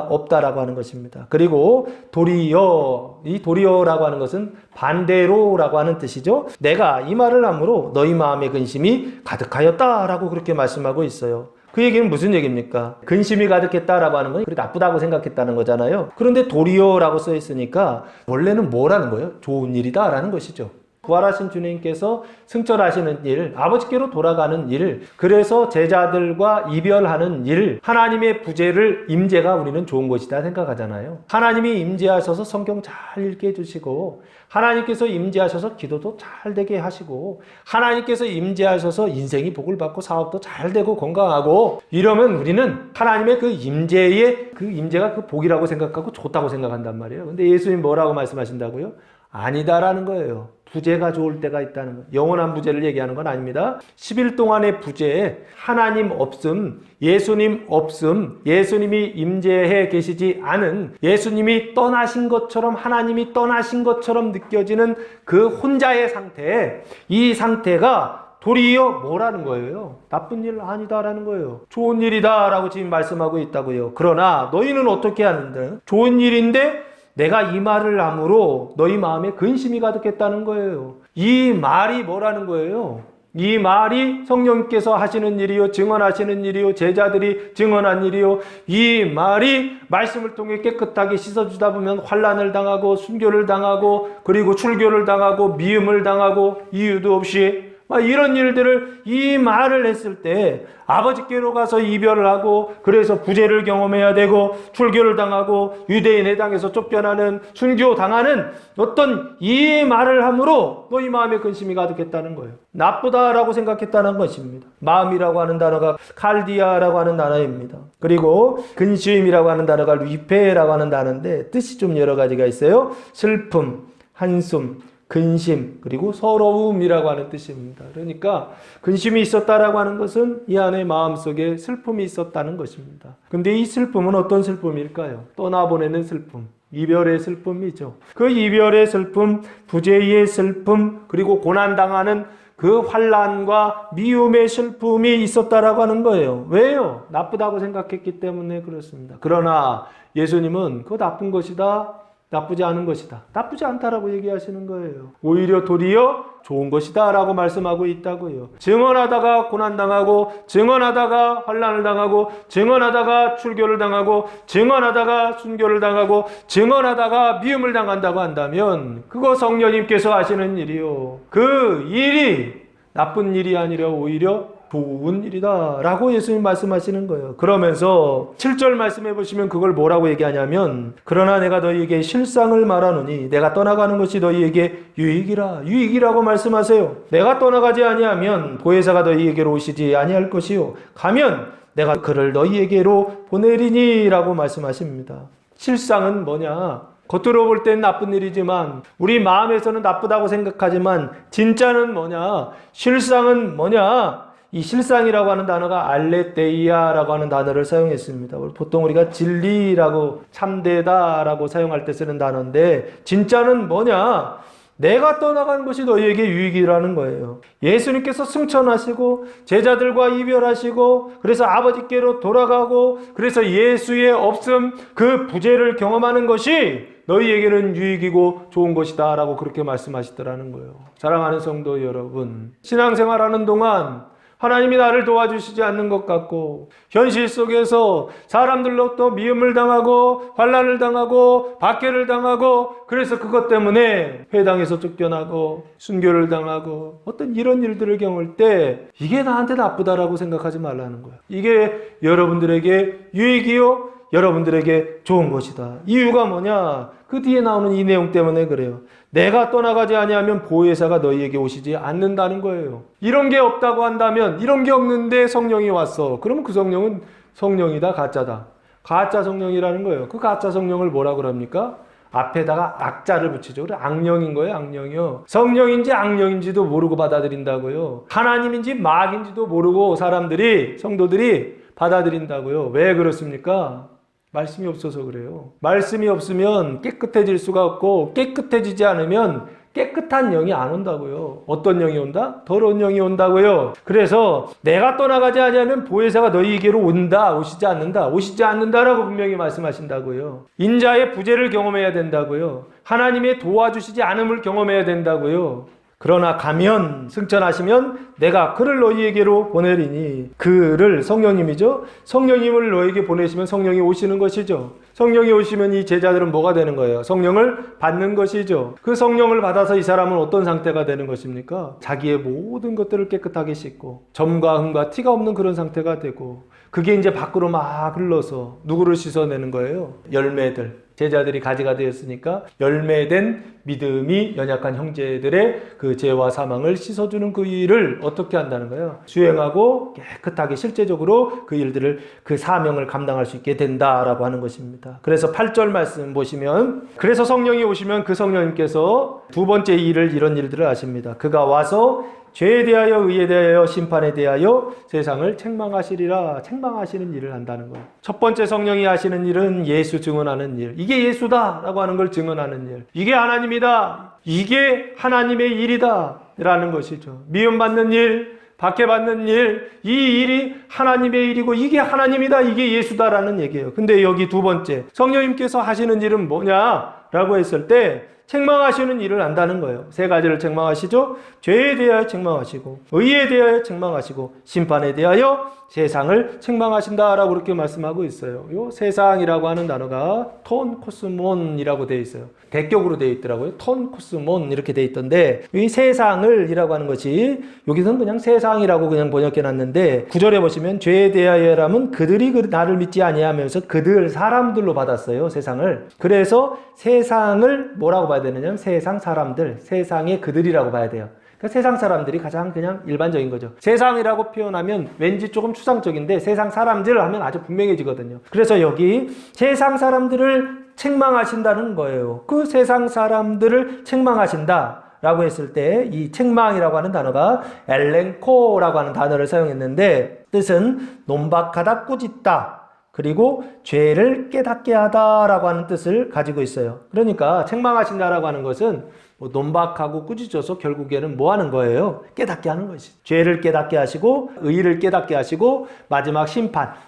없다라고 하는 것입니다. 그리고 도리어, 이 도리어라고 하는 것은 반대로라고 하는 뜻이죠. 내가 이 말을 함으로 너희 마음의 근심이 가득하였다라고 그렇게 말씀하고 있어요. 그 얘기는 무슨 얘기입니까? 근심이 가득했다라고 하는 건 나쁘다고 생각했다는 거잖아요. 그런데 도리어라고 써 있으니까 원래는 뭐라는 거예요? 좋은 일이다라는 것이죠. 부활하신 주님께서 승천하시는 일, 아버지께로 돌아가는 일, 그래서 제자들과 이별하는 일, 하나님의 부재를 임재가 우리는 좋은 것이다 생각하잖아요. 하나님이 임재하셔서 성경 잘 읽게 해주시고 하나님께서 임재하셔서 기도도 잘 되게 하시고 하나님께서 임재하셔서 인생이 복을 받고 사업도 잘 되고 건강하고 이러면 우리는 하나님의 그 임재가 그 복이라고 생각하고 좋다고 생각한단 말이에요. 근데 예수님 뭐라고 말씀하신다고요? 아니다라는 거예요. 부재가 좋을 때가 있다는 거예요. 영원한 부재를 얘기하는 건 아닙니다. 10일 동안의 부재에 하나님 없음, 예수님 없음, 예수님이 임재해 계시지 않은 예수님이 떠나신 것처럼 하나님이 떠나신 것처럼 느껴지는 그 혼자의 상태, 이 상태가 도리어 뭐라는 거예요? 나쁜 일 아니다라는 거예요. 좋은 일이다라고 지금 말씀하고 있다고요. 그러나 너희는 어떻게 하는데? 좋은 일인데 내가 이 말을 함으로 너희 마음에 근심이 가득했다는 거예요. 이 말이 뭐라는 거예요? 이 말이 성령께서 하시는 일이요, 증언하시는 일이요, 제자들이 증언한 일이요. 이 말이 말씀을 통해 깨끗하게 씻어주다 보면 환난을 당하고 순교를 당하고 그리고 출교를 당하고 미움을 당하고 이유도 없이 이런 일들을 이 말을 했을 때 아버지께로 가서 이별을 하고 그래서 부재를 경험해야 되고 출교를 당하고 유대인의 땅에서 쫓겨나는 순교 당하는 어떤 이 말을 함으로 너희 마음에 근심이 가득했다는 거예요. 나쁘다라고 생각했다는 것입니다. 마음이라고 하는 단어가 칼디아라고 하는 단어입니다. 그리고 근심이라고 하는 단어가 리페라고 하는 단어인데 뜻이 좀 여러 가지가 있어요. 슬픔, 한숨, 근심, 그리고 서러움이라고 하는 뜻입니다. 그러니까 근심이 있었다라고 하는 것은 이 안에 마음속에 슬픔이 있었다는 것입니다. 근데 이 슬픔은 어떤 슬픔일까요? 떠나보내는 슬픔, 이별의 슬픔이죠. 그 이별의 슬픔, 부재의 슬픔, 그리고 고난당하는 그 환난과 미움의 슬픔이 있었다라고 하는 거예요. 왜요? 나쁘다고 생각했기 때문에 그렇습니다. 그러나 예수님은 그거 나쁜 것이다 나쁘지 않은 것이다. 나쁘지 않다라고 얘기하시는 거예요. 오히려 도리어 좋은 것이다 라고 말씀하고 있다고요. 증언하다가 고난당하고, 증언하다가 환난을 당하고, 증언하다가 출교를 당하고, 증언하다가 순교를 당하고, 증언하다가 미움을 당한다고 한다면 그거 성령님께서 하시는 일이요, 그 일이 나쁜 일이 아니라 오히려 좋은 일이다 라고 예수님 말씀하시는 거예요. 그러면서 7절 말씀해 보시면 그걸 뭐라고 얘기하냐면, 그러나 내가 너희에게 실상을 말하노니 내가 떠나가는 것이 너희에게 유익이라. 유익이라고 말씀하세요. 내가 떠나가지 아니하면 보혜사가 너희에게로 오시지 아니할 것이요, 가면 내가 그를 너희에게로 보내리니 라고 말씀하십니다. 실상은 뭐냐? 겉으로 볼 땐 나쁜 일이지만 우리 마음에서는 나쁘다고 생각하지만 진짜는 뭐냐? 실상은 뭐냐? 이 실상이라고 하는 단어가 알레데이아라고 하는 단어를 사용했습니다. 보통 우리가 진리라고, 참되다라고 사용할 때 쓰는 단어인데, 진짜는 뭐냐? 내가 떠나간 것이 너희에게 유익이라는 거예요. 예수님께서 승천하시고 제자들과 이별하시고, 그래서 아버지께로 돌아가고, 그래서 예수의 없음, 그 부재를 경험하는 것이 너희에게는 유익이고 좋은 것이다 라고 그렇게 말씀하시더라는 거예요. 사랑하는 성도 여러분, 신앙생활하는 동안 하나님이 나를 도와주시지 않는 것 같고, 현실 속에서 사람들로부터 미움을 당하고 환난을 당하고 박해를 당하고, 그래서 그것 때문에 회당에서 쫓겨나고 순교를 당하고 어떤 이런 일들을 겪을 때 이게 나한테 나쁘다라고 생각하지 말라는 거예요. 이게 여러분들에게 유익이요, 여러분들에게 좋은 것이다. 이유가 뭐냐? 그 뒤에 나오는 이 내용 때문에 그래요. 내가 떠나가지 아니하면 보혜사가 너희에게 오시지 않는다는 거예요. 이런 게 없다고 한다면, 이런 게 없는데 성령이 왔어. 그러면 그 성령은 성령이다, 가짜다. 가짜 성령이라는 거예요. 그 가짜 성령을 뭐라 그럽니까? 앞에다가 악자를 붙이죠. 그래, 악령인 거예요, 악령이요. 성령인지 악령인지도 모르고 받아들인다고요. 하나님인지 마귀인지도 모르고 사람들이, 성도들이 받아들인다고요. 왜 그렇습니까? 말씀이 없어서 그래요. 말씀이 없으면 깨끗해질 수가 없고, 깨끗해지지 않으면 깨끗한 영이 안 온다고요. 어떤 영이 온다? 더러운 영이 온다고요. 그래서 내가 떠나가지 아니하면 보혜사가 너희에게로 온다, 오시지 않는다라고 분명히 말씀하신다고요. 인자의 부재를 경험해야 된다고요. 하나님의 도와주시지 않음을 경험해야 된다고요. 그러나 가면, 승천하시면 내가 그를 너희에게로 보내리니, 그를 성령님이죠. 성령님을 너희에게 보내시면 성령이 오시는 것이죠. 성령이 오시면 이 제자들은 뭐가 되는 거예요? 성령을 받는 것이죠. 그 성령을 받아서 이 사람은 어떤 상태가 되는 것입니까? 자기의 모든 것들을 깨끗하게 씻고 점과 흠과 티가 없는 그런 상태가 되고, 그게 이제 밖으로 막 흘러서 누구를 씻어내는 거예요? 열매들. 제자들이 가지가 되었으니까 열매된 믿음이 연약한 형제들의 그 죄와 사망을 씻어주는 그 일을 어떻게 한다는 거예요? 수행하고 깨끗하게 실제적으로 그 일들을, 그 사명을 감당할 수 있게 된다라고 하는 것입니다. 그래서 8절 말씀 보시면, 그래서 성령이 오시면 그 성령님께서 두 번째 일을, 이런 일들을 하십니다. 그가 와서 죄에 대하여, 의에 대하여, 심판에 대하여 세상을 책망하시리라. 책망하시는 일을 한다는 거예요. 첫 번째 성령이 하시는 일은 예수 증언하는 일. 이게 예수다라고 하는 걸 증언하는 일. 이게 하나님이다. 이게 하나님의 일이다 라는 것이죠. 미움받는 일, 박해받는 일, 이 일이 하나님의 일이고 이게 하나님이다, 이게 예수다라는 얘기예요. 근데 여기 두 번째 성령님께서 하시는 일은 뭐냐라고 했을 때 책망하시는 일을 한다는 거예요. 세 가지를 책망하시죠. 죄에 대하여 책망하시고, 의에 대하여 책망하시고, 심판에 대하여 세상을 책망하신다라고 그렇게 말씀하고 있어요. 요 세상이라고 하는 단어가 톤 코스몬이라고 되어 있어요. 대격으로 되어 있더라고요. 톤 코스몬 이렇게 되어 있던데, 이 세상을 이라고 하는 것이 여기서는 그냥 세상이라고 그냥 번역해 놨는데, 구절에 보시면 죄에 대하여라면 그들이 나를 믿지 아니하면서 그들, 사람들로 받았어요, 세상을. 그래서 세상을 뭐라고 봐야 되느냐? 세상 사람들, 세상의 그들이라고 봐야 돼요. 그러니까 세상 사람들이 가장 그냥 일반적인 거죠. 세상이라고 표현하면 왠지 조금 추상적인데, 세상 사람들 하면 아주 분명해지거든요. 그래서 여기 세상 사람들을 책망하신다는 거예요. 그 세상 사람들을 책망하신다 라고 했을 때 이 책망이라고 하는 단어가 엘렌코라고 하는 단어를 사용했는데, 뜻은 논박하다, 꾸짖다, 그리고 죄를 깨닫게 하다라고 하는 뜻을 가지고 있어요. 그러니까 책망하신다라고 하는 것은 논박하고 꾸짖어서 결국에는 뭐 하는 거예요? 깨닫게 하는 것이죠. 죄를 깨닫게 하시고 의를 깨닫게 하시고 마지막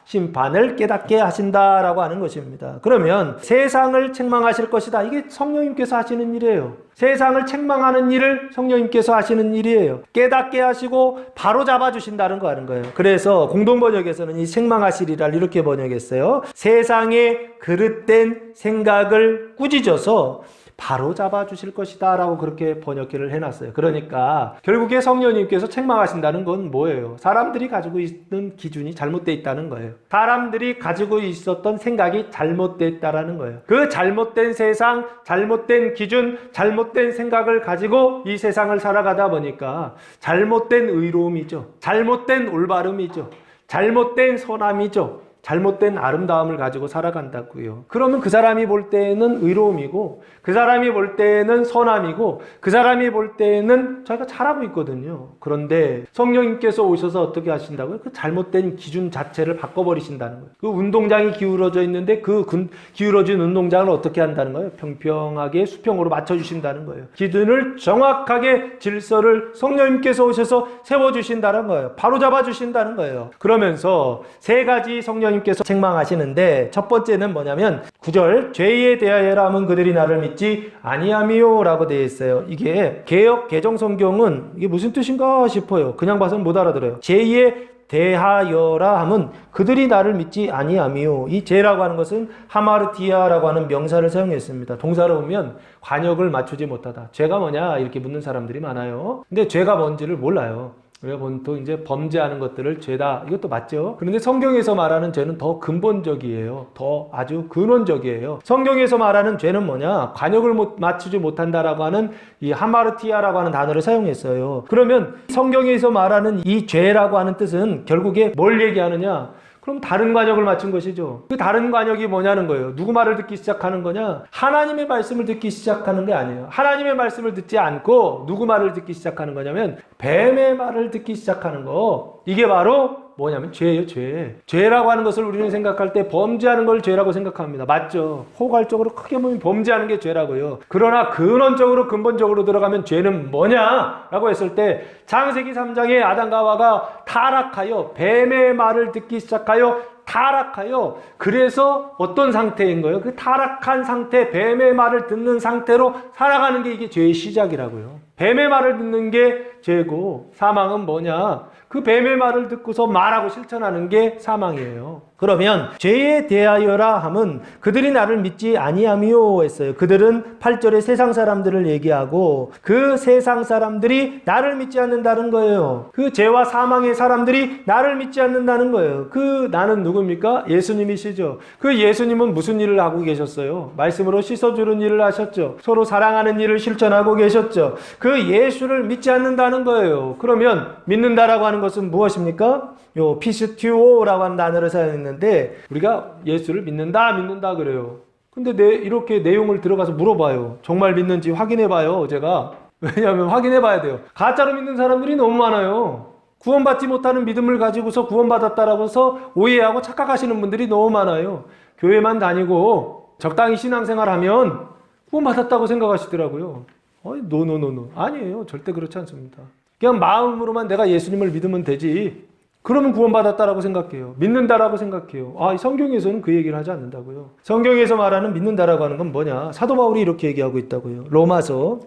심판을 깨닫게 하신다라고 하는 것입니다. 그러면 세상을 책망하실 것이다. 이게 성령님께서 하시는 일이에요. 세상을 책망하는 일을 성령님께서 하시는 일이에요. 깨닫게 하시고 바로 잡아주신다는 거 하는 거예요. 그래서 공동번역에서는 이 책망하시리를 이렇게 번역했어요. 세상의 그릇된 생각을 꾸짖어서 바로 잡아주실 것이다 라고 그렇게 번역기를 해놨어요. 그러니까 결국에 성령님께서 책망하신다는 건 뭐예요? 사람들이 가지고 있는 기준이 잘못되어 있다는 거예요. 사람들이 가지고 있었던 생각이 잘못되어 있다는 거예요. 그 잘못된 세상, 잘못된 기준, 잘못된 생각을 가지고 이 세상을 살아가다 보니까 잘못된 의로움이죠. 잘못된 올바름이죠. 잘못된 선함이죠. 잘못된 아름다움을 가지고 살아간다고요. 그러면 그 사람이 볼 때는 의로움이고 그 사람이 볼 때는 선함이고 그 사람이 볼 때는 자기가 잘하고 있거든요. 그런데 성령님께서 오셔서 어떻게 하신다고요? 그 잘못된 기준 자체를 바꿔버리신다는 거예요. 그 운동장이 기울어져 있는데 그 기울어진 운동장을 어떻게 한다는 거예요? 평평하게 수평으로 맞춰주신다는 거예요. 기준을 정확하게 질서를 성령님께서 오셔서 세워주신다는 거예요. 바로 잡아주신다는 거예요. 그러면서 세 가지 성령님께서 책망하시는데 첫 번째는 뭐냐면 9절 죄에 대하여라 함은 그들이 나를 믿지 아니함이요 라고 되어 있어요. 이게 개역 개정성경은 이게 무슨 뜻인가 싶어요. 그냥 봐서는 못 알아들어요. 죄에 대하여라 함은 그들이 나를 믿지 아니함이요. 이 죄라고 하는 것은 하마르티아라고 하는 명사를 사용했습니다. 동사로 보면 관역을 맞추지 못하다. 죄가 뭐냐 이렇게 묻는 사람들이 많아요. 근데 죄가 뭔지를 몰라요. 우리가 보통 이제 범죄하는 것들을 죄다. 이것도 맞죠? 그런데 성경에서 말하는 죄는 더 근본적이에요. 더 아주 근원적이에요. 성경에서 말하는 죄는 뭐냐? 관역을 맞추지 못한다라고 하는 이 하마르티아라고 하는 단어를 사용했어요. 그러면 성경에서 말하는 이 죄라고 하는 뜻은 결국에 뭘 얘기하느냐? 그럼 다른 관역을 맞춘 것이죠. 그 다른 관역이 뭐냐는 거예요. 누구 말을 듣기 시작하는 거냐? 하나님의 말씀을 듣기 시작하는 게 아니에요. 하나님의 말씀을 듣지 않고 누구 말을 듣기 시작하는 거냐면 뱀의 말을 듣기 시작하는 거. 이게 바로 뭐냐면 죄예요, 죄. 죄라고 하는 것을 우리는 생각할 때 범죄하는 걸 죄라고 생각합니다. 맞죠? 포괄적으로 크게 보면 범죄하는 게 죄라고요. 그러나 근원적으로 근본적으로 들어가면 죄는 뭐냐라고 했을 때 창세기 3장에 아담과 하와가 타락하여 뱀의 말을 듣기 시작하여 타락하여 그래서 어떤 상태인 거예요? 그 타락한 상태, 뱀의 말을 듣는 상태로 살아가는 게 이게 죄의 시작이라고요. 뱀의 말을 듣는 게 죄고 사망은 뭐냐? 그 뱀의 말을 듣고서 말하고 실천하는 게 사망이에요. 그러면 죄에 대하여라 함은 그들이 나를 믿지 아니함이요 했어요. 그들은 8절에 세상 사람들을 얘기하고 그 세상 사람들이 나를 믿지 않는다는 거예요. 그 죄와 사망의 사람들이 나를 믿지 않는다는 거예요. 그 나는 누굽니까? 예수님이시죠. 그 예수님은 무슨 일을 하고 계셨어요? 말씀으로 씻어주는 일을 하셨죠. 서로 사랑하는 일을 실천하고 계셨죠. 그 예수를 믿지 않는다는 거예요. 그러면 믿는다라고 하는 것은 무엇입니까? 요 피스튜오라고 하는 단어를 사용했는데 우리가 예수를 믿는다 그래요. 근데 이렇게 내용을 들어가서 물어봐요. 정말 믿는지 확인해봐요. 제가 왜냐하면 확인해봐야 돼요. 가짜로 믿는 사람들이 너무 많아요. 구원받지 못하는 믿음을 가지고서 구원받았다라고 해서 오해하고 착각하시는 분들이 너무 많아요. 교회만 다니고 적당히 신앙생활하면 구원받았다고 생각하시더라고요. 노. 아니에요. 절대 그렇지 않습니다. 그냥 마음으로만 내가 예수님을 믿으면 되지. 그러면 구원받았다라고 생각해요. 믿는다라고 생각해요. 성경에서는 그 얘기를 하지 않는다고요. 성경에서 말하는 믿는다라고 하는 건 뭐냐? 사도 바울이 이렇게 얘기하고 있다고요. 로마서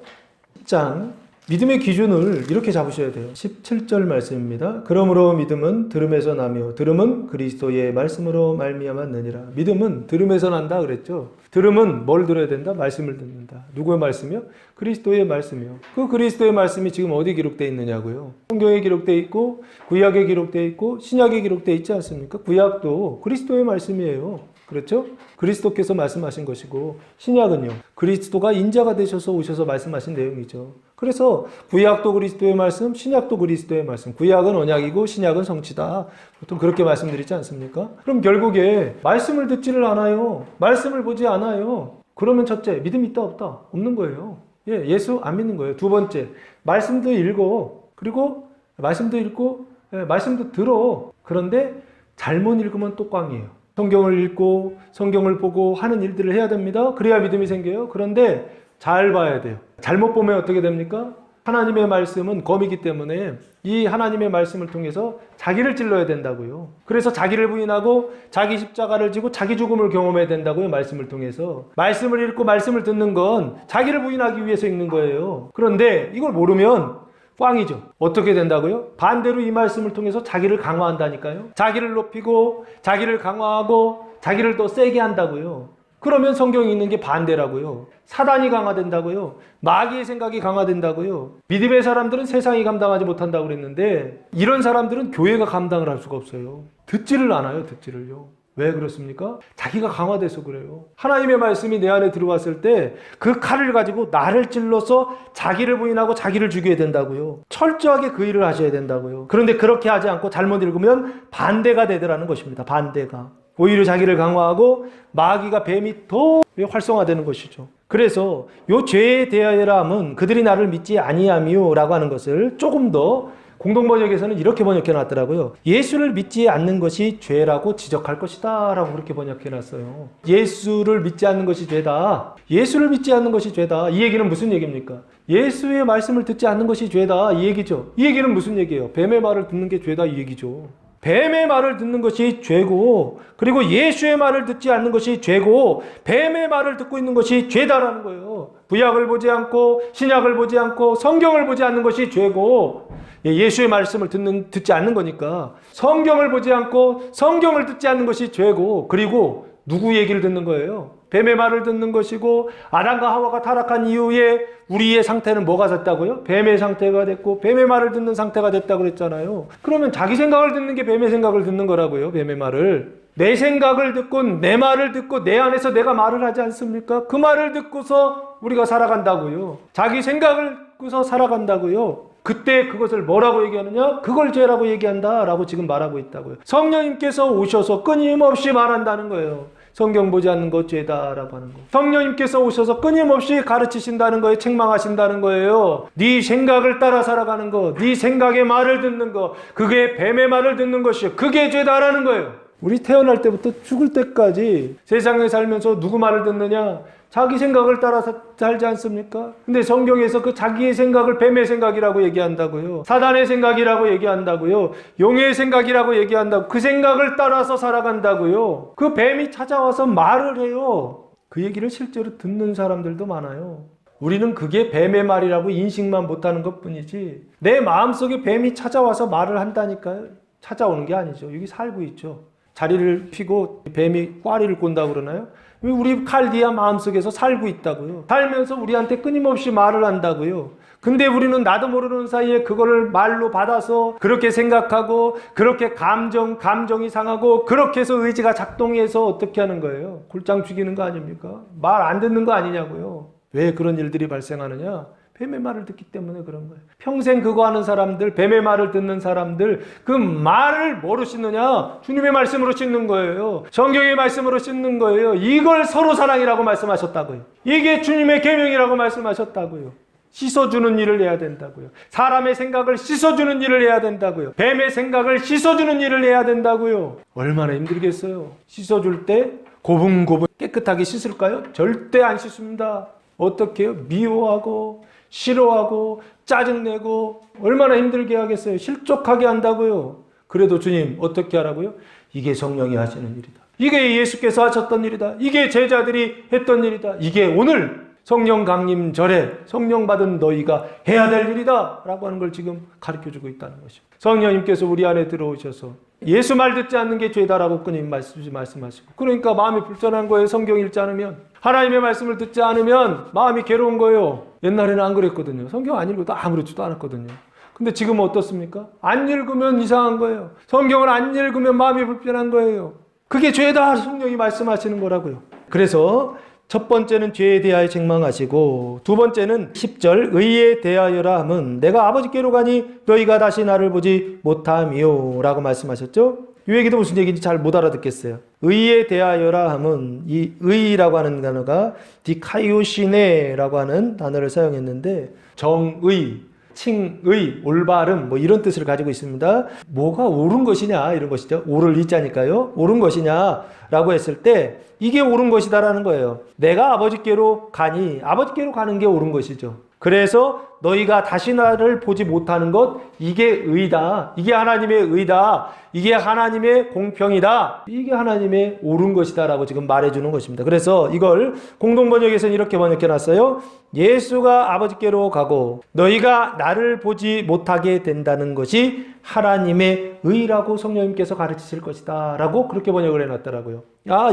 10장 믿음의 기준을 이렇게 잡으셔야 돼요. 17절 말씀입니다. 그러므로 믿음은 들음에서 나며 들음은 그리스도의 말씀으로 말미암았느니라. 믿음은 들음에서 난다 그랬죠. 들음은 뭘 들어야 된다? 말씀을 듣는다. 누구의 말씀이요? 그리스도의 말씀이요. 그 그리스도의 말씀이 지금 어디 기록되어 있느냐고요. 성경에 기록되어 있고 구약에 기록되어 있고 신약에 기록되어 있지 않습니까? 구약도 그리스도의 말씀이에요. 그렇죠? 그리스도께서 말씀하신 것이고 신약은요. 그리스도가 인자가 되셔서 오셔서 말씀하신 내용이죠. 그래서 구약도 그리스도의 말씀, 신약도 그리스도의 말씀. 구약은 언약이고 신약은 성취다. 보통 그렇게 말씀드리지 않습니까? 그럼 결국에 말씀을 듣지를 않아요. 말씀을 보지 않아요. 그러면 첫째, 믿음이 있다 없다? 없는 거예요. 예수 안 믿는 거예요. 두 번째, 말씀도 읽어. 그리고 말씀도 읽고 말씀도 들어. 그런데 잘못 읽으면 또 꽝이에요. 성경을 읽고 성경을 보고 하는 일들을 해야 됩니다. 그래야 믿음이 생겨요. 그런데 잘 봐야 돼요. 잘못 보면 어떻게 됩니까? 하나님의 말씀은 검이기 때문에 이 하나님의 말씀을 통해서 자기를 찔러야 된다고요. 그래서 자기를 부인하고 자기 십자가를 지고 자기 죽음을 경험해야 된다고요. 말씀을 통해서. 말씀을 읽고 말씀을 듣는 건 자기를 부인하기 위해서 읽는 거예요. 그런데 이걸 모르면 꽝이죠. 어떻게 된다고요? 반대로 이 말씀을 통해서 자기를 강화한다니까요. 자기를 높이고 자기를 강화하고 자기를 더 세게 한다고요. 그러면 성경이 있는 게 반대라고요. 사단이 강화된다고요. 마귀의 생각이 강화된다고요. 믿음의 사람들은 세상이 감당하지 못한다고 그랬는데 이런 사람들은 교회가 감당을 할 수가 없어요. 듣지를 않아요. 듣지를요. 왜 그렇습니까? 자기가 강화돼서 그래요. 하나님의 말씀이 내 안에 들어왔을 때 그 칼을 가지고 나를 찔러서 자기를 부인하고 자기를 죽여야 된다고요. 철저하게 그 일을 하셔야 된다고요. 그런데 그렇게 하지 않고 잘못 읽으면 반대가 되더라는 것입니다. 반대가. 오히려 자기를 강화하고 마귀가 뱀이 더 활성화되는 것이죠. 그래서 요 죄에 대하여라 함은 그들이 나를 믿지 아니하미요 라고 하는 것을 조금 더 공동번역에서는 이렇게 번역해 놨더라고요. 예수를 믿지 않는 것이 죄라고 지적할 것이다 라고 그렇게 번역해 놨어요. 예수를 믿지 않는 것이 죄다. 예수를 믿지 않는 것이 죄다. 이 얘기는 무슨 얘기입니까? 예수의 말씀을 듣지 않는 것이 죄다 이 얘기죠. 이 얘기는 무슨 얘기예요? 뱀의 말을 듣는 게 죄다 이 얘기죠. 뱀의 말을 듣는 것이 죄고 그리고 예수의 말을 듣지 않는 것이 죄고 뱀의 말을 듣고 있는 것이 죄다라는 거예요. 구약을 보지 않고 신약을 보지 않고 성경을 보지 않는 것이 죄고 예수의 말씀을 듣지 않는 거니까 성경을 보지 않고 성경을 듣지 않는 것이 죄고 그리고 누구 얘기를 듣는 거예요? 뱀의 말을 듣는 것이고 아담과 하와가 타락한 이후에 우리의 상태는 뭐가 됐다고요? 뱀의 상태가 됐고 뱀의 말을 듣는 상태가 됐다고 그랬잖아요. 그러면 자기 생각을 듣는 게 뱀의 생각을 듣는 거라고요. 뱀의 말을. 내 생각을 듣고 내 말을 듣고 내 안에서 내가 말을 하지 않습니까? 그 말을 듣고서 우리가 살아간다고요. 자기 생각을 듣고서 살아간다고요. 그때 그것을 뭐라고 얘기하느냐? 그걸 죄라고 얘기한다라고 지금 말하고 있다고요. 성령님께서 오셔서 끊임없이 말한다는 거예요. 성경 보지 않는 것 죄다라고 하는 거. 성령님께서 오셔서 끊임없이 가르치신다는 거예요. 책망하신다는 거예요. 네 생각을 따라 살아가는 거, 네 생각의 말을 듣는 거, 그게 뱀의 말을 듣는 것이요. 그게 죄다라는 거예요. 우리 태어날 때부터 죽을 때까지 세상에 살면서 누구 말을 듣느냐? 자기 생각을 따라서 살지 않습니까? 근데 성경에서 그 자기의 생각을 뱀의 생각이라고 얘기한다고요. 사단의 생각이라고 얘기한다고요. 용의 생각이라고 얘기한다고. 그 생각을 따라서 살아간다고요. 그 뱀이 찾아와서 말을 해요. 그 얘기를 실제로 듣는 사람들도 많아요. 우리는 그게 뱀의 말이라고 인식만 못하는 것뿐이지 내 마음속에 뱀이 찾아와서 말을 한다니까요. 찾아오는 게 아니죠. 여기 살고 있죠. 자리를 피고 뱀이 꽈리를 꼰다고 그러나요? 우리 칼디아 마음속에서 살고 있다고요. 살면서 우리한테 끊임없이 말을 한다고요. 근데 우리는 나도 모르는 사이에 그거를 말로 받아서 그렇게 생각하고 그렇게 감정이 상하고 그렇게 해서 의지가 작동해서 어떻게 하는 거예요? 골장 죽이는 거 아닙니까? 말 안 듣는 거 아니냐고요. 왜 그런 일들이 발생하느냐? 뱀의 말을 듣기 때문에 그런 거예요. 평생 그거 하는 사람들, 뱀의 말을 듣는 사람들, 그 말을 뭐로 씻느냐? 주님의 말씀으로 씻는 거예요. 성경의 말씀으로 씻는 거예요. 이걸 서로 사랑이라고 말씀하셨다고요. 이게 주님의 계명이라고 말씀하셨다고요. 씻어주는 일을 해야 된다고요. 사람의 생각을 씻어주는 일을 해야 된다고요. 뱀의 생각을 씻어주는 일을 해야 된다고요. 얼마나 힘들겠어요. 씻어줄 때 고분고분 깨끗하게 씻을까요? 절대 안 씻습니다. 어떻게 해요? 미워하고 싫어하고 짜증내고 얼마나 힘들게 하겠어요. 실족하게 한다고요. 그래도 주님 어떻게 하라고요? 이게 성령이 하시는 일이다. 이게 예수께서 하셨던 일이다. 이게 제자들이 했던 일이다. 이게 오늘 성령 강림절에 성령 받은 너희가 해야 될 일이다 라고 하는 걸 지금 가르쳐주고 있다는 것입니다. 성령님께서 우리 안에 들어오셔서 예수 말 듣지 않는 게 죄다라고 끊임없이 말씀하시고 그러니까 마음이 불편한 거예요. 성경 읽지 않으면. 하나님의 말씀을 듣지 않으면 마음이 괴로운 거예요. 옛날에는 안 그랬거든요. 성경 안 읽어도 아무렇지도 않았거든요. 근데 지금은 어떻습니까? 안 읽으면 이상한 거예요. 성경을 안 읽으면 마음이 불편한 거예요. 그게 죄다 성령이 말씀하시는 거라고요. 그래서 첫 번째는 죄에 대하여 책망하시고 두 번째는 10절 의에 대하여라 함은 내가 아버지께로 가니 너희가 다시 나를 보지 못함이요 라고 말씀하셨죠. 이 얘기도 무슨 얘기인지 잘 못 알아듣겠어요. 의에 대하여라 함은 이 의라고 하는 단어가 디카이오시네라고 하는 단어를 사용했는데 정의, 칭의, 올바름 뭐 이런 뜻을 가지고 있습니다. 뭐가 옳은 것이냐 이런 것이죠. 옳을 이자니까요. 옳은 것이냐라고 했을 때 이게 옳은 것이다라는 거예요. 내가 아버지께로 가니 아버지께로 가는 게 옳은 것이죠. 그래서 너희가 다시 나를 보지 못하는 것 이게 의다. 이게 하나님의 의다. 이게 하나님의 공평이다. 이게 하나님의 옳은 것이다 라고 지금 말해주는 것입니다. 그래서 이걸 공동번역에서는 이렇게 번역해놨어요. 예수가 아버지께로 가고 너희가 나를 보지 못하게 된다는 것이 하나님의 의라고 성령님께서 가르치실 것이다 라고 그렇게 번역을 해놨더라고요.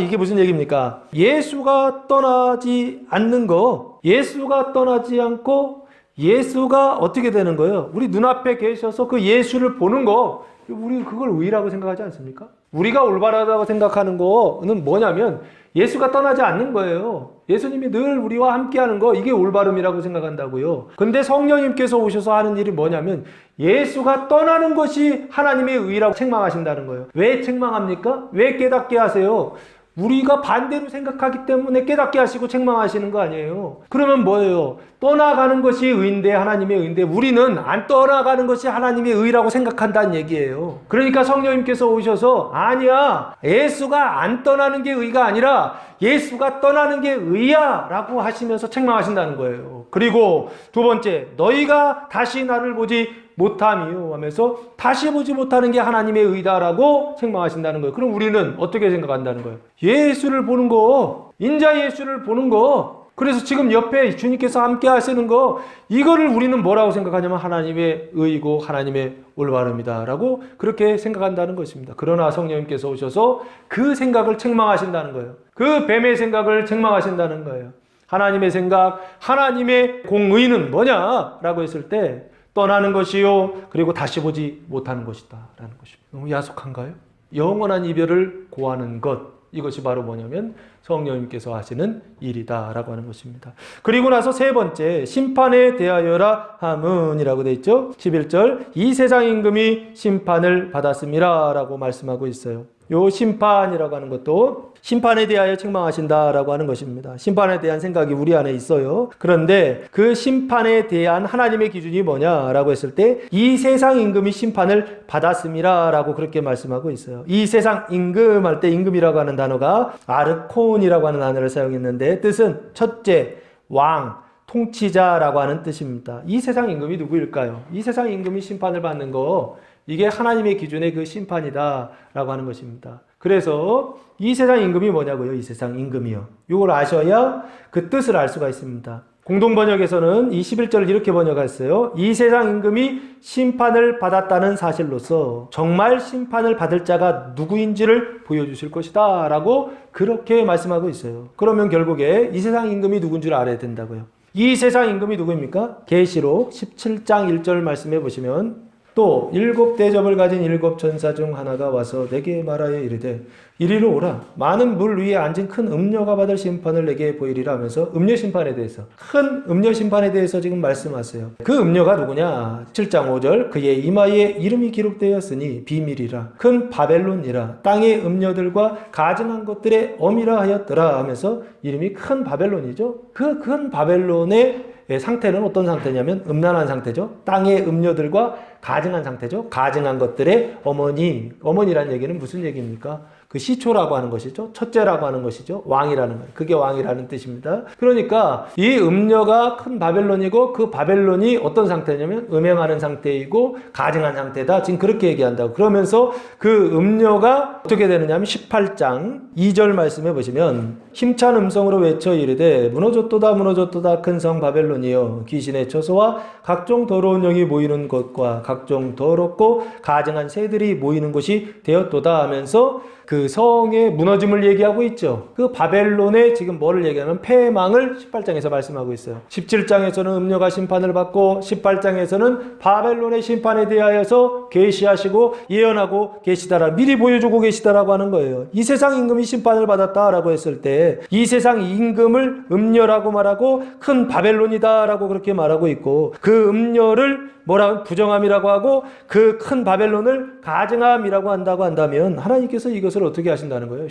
이게 무슨 얘기입니까? 예수가 떠나지 않는 거, 예수가 떠나지 않고 예수가 어떻게 되는 거예요? 우리 눈앞에 계셔서 그 예수를 보는 거, 우리 그걸 의라고 생각하지 않습니까? 우리가 올바르다고 생각하는 거는 뭐냐면 예수가 떠나지 않는 거예요. 예수님이 늘 우리와 함께하는 거, 이게 올바름이라고 생각한다고요. 근데 성령님께서 오셔서 하는 일이 뭐냐면 예수가 떠나는 것이 하나님의 의라고 책망하신다는 거예요. 왜 책망합니까? 왜 깨닫게 하세요? 우리가 반대로 생각하기 때문에 깨닫게 하시고 책망하시는 거 아니에요. 그러면 뭐예요? 떠나가는 것이 의인데 하나님의 의인데 우리는 안 떠나가는 것이 하나님의 의라고 생각한다는 얘기예요. 그러니까 성령님께서 오셔서 아니야, 예수가 안 떠나는 게 의가 아니라 예수가 떠나는 게 의야 라고 하시면서 책망하신다는 거예요. 그리고 두 번째, 너희가 다시 나를 보지 못함이요 하면서 다시 보지 못하는 게 하나님의 의다라고 책망하신다는 거예요. 그럼 우리는 어떻게 생각한다는 거예요? 예수를 보는 거, 인자 예수를 보는 거, 그래서 지금 옆에 주님께서 함께 하시는 거, 이거를 우리는 뭐라고 생각하냐면 하나님의 의이고 하나님의 올바름이다라고 그렇게 생각한다는 것입니다. 그러나 성령님께서 오셔서 그 생각을 책망하신다는 거예요. 그 뱀의 생각을 책망하신다는 거예요. 하나님의 생각, 하나님의 공의는 뭐냐라고 했을 때 떠나는 것이요, 그리고 다시 보지 못하는 것이다 라는 것입니다. 너무 야속한가요? 영원한 이별을 고하는 것, 이것이 바로 뭐냐면 성령님께서 하시는 일이다 라고 하는 것입니다. 그리고 나서 세 번째, 심판에 대하여라 함은이라고 되어 있죠. 11절, 이 세상 임금이 심판을 받았음이라 라고 말씀하고 있어요. 요 심판이라고 하는 것도 심판에 대하여 책망하신다라고 하는 것입니다. 심판에 대한 생각이 우리 안에 있어요. 그런데 그 심판에 대한 하나님의 기준이 뭐냐라고 했을 때 이 세상 임금이 심판을 받았음이라라고 그렇게 말씀하고 있어요. 이 세상 임금 할 때 임금이라고 하는 단어가 아르콘이라고 하는 단어를 사용했는데 뜻은 첫째, 왕, 통치자라고 하는 뜻입니다. 이 세상 임금이 누구일까요? 이 세상 임금이 심판을 받는 거, 이게 하나님의 기준의 그 심판이다라고 하는 것입니다. 그래서 이 세상 임금이 뭐냐고요? 이 세상 임금이요. 이걸 아셔야 그 뜻을 알 수가 있습니다. 공동번역에서는 이 11절을 이렇게 번역했어요. 이 세상 임금이 심판을 받았다는 사실로서 정말 심판을 받을 자가 누구인지를 보여주실 것이다 라고 그렇게 말씀하고 있어요. 그러면 결국에 이 세상 임금이 누군 줄 알아야 된다고요. 이 세상 임금이 누구입니까? 계시록 17장 1절 말씀해 보시면 또 7 대접을 가진 7 천사 중 하나가 와서 내게 말하여 이르되 이리로 오라, 많은 물 위에 앉은 큰 음녀가 받을 심판을 내게 보이리라 하면서 음녀 심판에 대해서, 큰 음녀 심판에 대해서 지금 말씀하세요. 그 음녀가 누구냐? 7장 5절, 그의 이마에 이름이 기록되었으니 비밀이라, 큰 바벨론이라, 땅의 음녀들과 가증한 것들의 엄이라 하였더라 하면서 이름이 큰 바벨론이죠. 그 큰 바벨론의 상태는 어떤 상태냐면 음란한 상태죠. 땅의 음녀들과 가증한 상태죠. 가증한 것들의 어머니라는 얘기는 무슨 얘기입니까? 그 시초라고 하는 것이죠. 첫째라고 하는 것이죠. 왕이라는 거예요. 그게 왕이라는 뜻입니다. 그러니까 이 음녀가 큰 바벨론이고 그 바벨론이 어떤 상태냐면 음행하는 상태이고 가증한 상태다. 지금 그렇게 얘기한다고. 그러면서 그 음녀가 어떻게 되느냐 하면 18장 2절 말씀해 보시면 힘찬 음성으로 외쳐 이르되 무너졌도다 무너졌도다 큰 성 바벨론이여, 귀신의 처소와 각종 더러운 영이 모이는 곳과 각종 더럽고 가증한 새들이 모이는 곳이 되었도다 하면서 그 성의 무너짐을 얘기하고 있죠. 그 바벨론의 지금 뭐를 얘기하면 패망을 18장에서 말씀하고 있어요. 17장에서는 음녀가 심판을 받고 18장에서는 바벨론의 심판에 대하여서 계시하시고 예언하고 계시다라, 미리 보여주고 계시다라고 하는 거예요. 이 세상 임금이 심판을 받았다라고 했을 때 이 세상 임금을 음녀라고 말하고 큰 바벨론이다라고 그렇게 말하고 있고, 그 음녀를 뭐라고 부정함이라고 하고 그 큰 바벨론을 가증함이라고 한다고 한다면 하나님께서 이것을 어떻게 하신다는 거예요?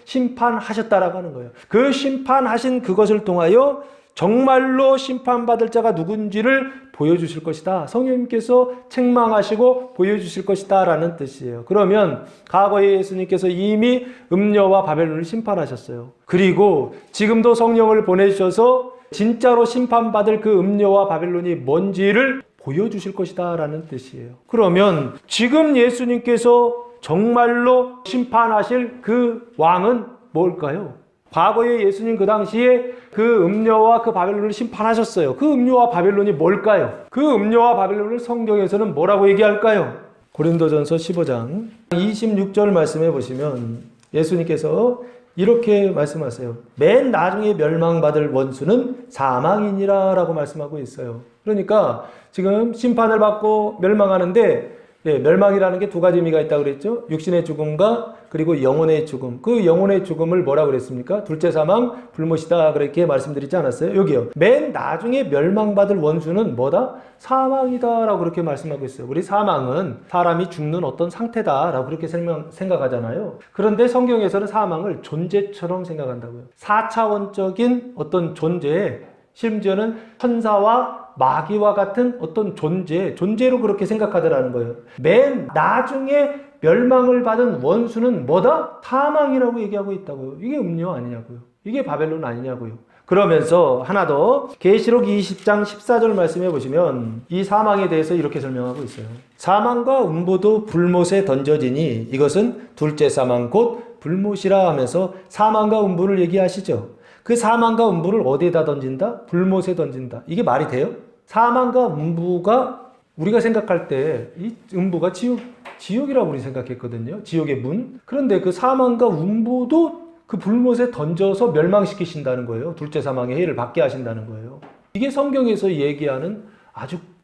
심판하셨다라고 하는 거예요. 그 심판하신 그것을 통하여 정말로 심판받을 자가 누군지를 보여주실 것이다. 성령님께서 책망하시고 보여주실 것이다 라는 뜻이에요. 그러면 과거에 예수님께서 이미 음녀와 바벨론을 심판하셨어요. 그리고 지금도 성령을 보내주셔서 진짜로 심판받을 그 음녀와 바벨론이 뭔지를 보여주실 것이다 라는 뜻이에요. 그러면 지금 예수님께서 정말로 심판하실 그 왕은 뭘까요? 과거에 예수님 그 당시에 그 음녀와 그 바벨론을 심판하셨어요. 그 음녀와 바벨론이 뭘까요? 그 음녀와 바벨론을 성경에서는 뭐라고 얘기할까요? 고린도전서 15장 26절 말씀해 보시면 예수님께서 이렇게 말씀하세요. 맨 나중에 멸망받을 원수는 사망이니라 라고 말씀하고 있어요. 그러니까 지금 심판을 받고 멸망하는데 멸망이라는 게 두 가지 의미가 있다고 그랬죠. 육신의 죽음과 그리고 영혼의 죽음. 그 영혼의 죽음을 뭐라고 그랬습니까? 둘째 사망, 불못이다 그렇게 말씀드리지 않았어요? 여기요. 맨 나중에 멸망받을 원수는 뭐다? 사망이다 라고 그렇게 말씀하고 있어요. 우리 사망은 사람이 죽는 어떤 상태다 라고 그렇게 생각하잖아요. 그런데 성경에서는 사망을 존재처럼 생각한다고요. 4차원적인 어떤 존재, 심지어는 천사와 마귀와 같은 어떤 존재로 그렇게 생각하더라는 거예요. 맨 나중에 멸망을 받은 원수는 뭐다? 사망이라고 얘기하고 있다고요. 이게 음료 아니냐고요. 이게 바벨론 아니냐고요. 그러면서 하나 더 계시록 20장 14절 말씀해 보시면 이 사망에 대해서 이렇게 설명하고 있어요. 사망과 음부도 불못에 던져지니 이것은 둘째 사망 곧 불못이라 하면서 사망과 음부를 얘기하시죠. 그 사망과 음부를 어디에다 던진다? 불못에 던진다. 이게 말이 돼요? 사망과 음부가 우리가 생각할 때 이 음부가 지옥이라고 우리 생각했거든요. 지옥의 문. 그런데 그 사망과 음부도 그 불못에 던져서 멸망시키신다는 거예요. 둘째 사망의 해를 받게 하신다는 거예요. 이게 성경에서 얘기하는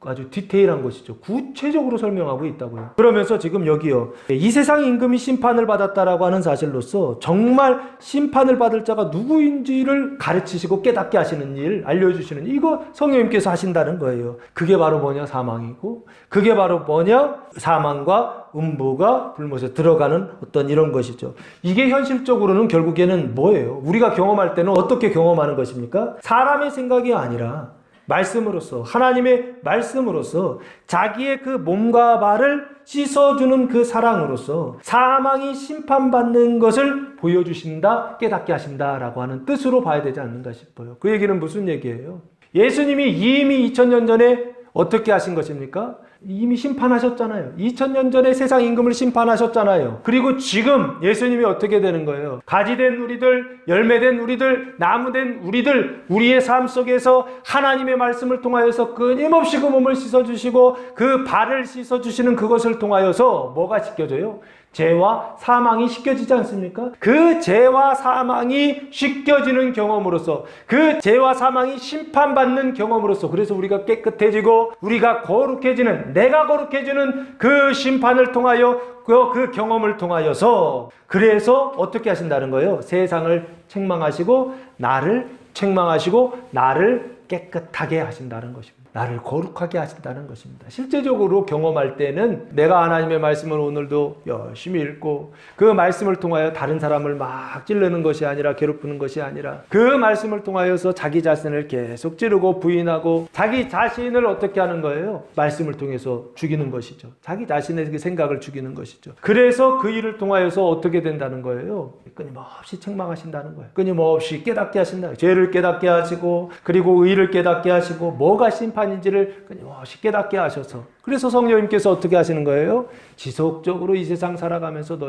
아주 디테일한 것이죠. 구체적으로 설명하고 있다고요. 그러면서 지금 여기요. 이 세상 임금이 심판을 받았다라고 하는 사실로서 정말 심판을 받을 자가 누구인지를 가르치시고 깨닫게 하시는 일, 알려주시는 이거 성령님께서 하신다는 거예요. 그게 바로 뭐냐? 사망이고 그게 바로 뭐냐? 사망과 음부가 불못에 들어가는 어떤 이런 것이죠. 이게 현실적으로는 결국에는 뭐예요? 우리가 경험할 때는 어떻게 경험하는 것입니까? 사람의 생각이 아니라 말씀으로서 하나님의 말씀으로서 자기의 그 몸과 발을 씻어주는 그 사랑으로서 사망이 심판받는 것을 보여주신다, 깨닫게 하신다라고 하는 뜻으로 봐야 되지 않는가 싶어요. 그 얘기는 무슨 얘기예요? 예수님이 이미 2000년 전에 어떻게 하신 것입니까? 이미 심판하셨잖아요. 2000년 전에 세상 임금을 심판하셨잖아요. 그리고 지금 예수님이 어떻게 되는 거예요? 가지된 우리들, 열매된 우리들, 나무된 우리들, 우리의 삶 속에서 하나님의 말씀을 통하여서 끊임없이 그 몸을 씻어주시고 그 발을 씻어주시는 그것을 통하여서 뭐가 씻겨져요? 죄와 사망이 씻겨지지 않습니까? 그 죄와 사망이 씻겨지는 경험으로서 그 죄와 사망이 심판받는 경험으로서 그래서 우리가 깨끗해지고 우리가 거룩해지는 내가 거룩해지는 그 심판을 통하여 그 경험을 통하여서 그래서 어떻게 하신다는 거예요? 세상을 책망하시고 나를 책망하시고 나를 깨끗하게 하신다는 것입니다. 나를 거룩하게 하신다는 것입니다. 실제적으로 경험할 때는 내가 하나님의 말씀을 오늘도 열심히 읽고 그 말씀을 통하여 다른 사람을 막 찌르는 것이 아니라 괴롭히는 것이 아니라 그 말씀을 통하여서 자기 자신을 계속 찌르고 부인하고 자기 자신을 어떻게 하는 거예요? 말씀을 통해서 죽이는 것이죠. 자기 자신의 그 생각을 죽이는 것이죠. 그래서 그 일을 통하여서 어떻게 된다는 거예요? 끊임없이 책망하신다는 거예요. 끊임없이 깨닫게 하신다. 죄를 깨닫게 하시고 그리고 의를 깨닫게 하시고 뭐가 심판인지를 끊임없이 깨닫게 하셔서 그래서 성령님께서 어떻게 하시는 거예요? 지속적으로 이 세상 살아가면서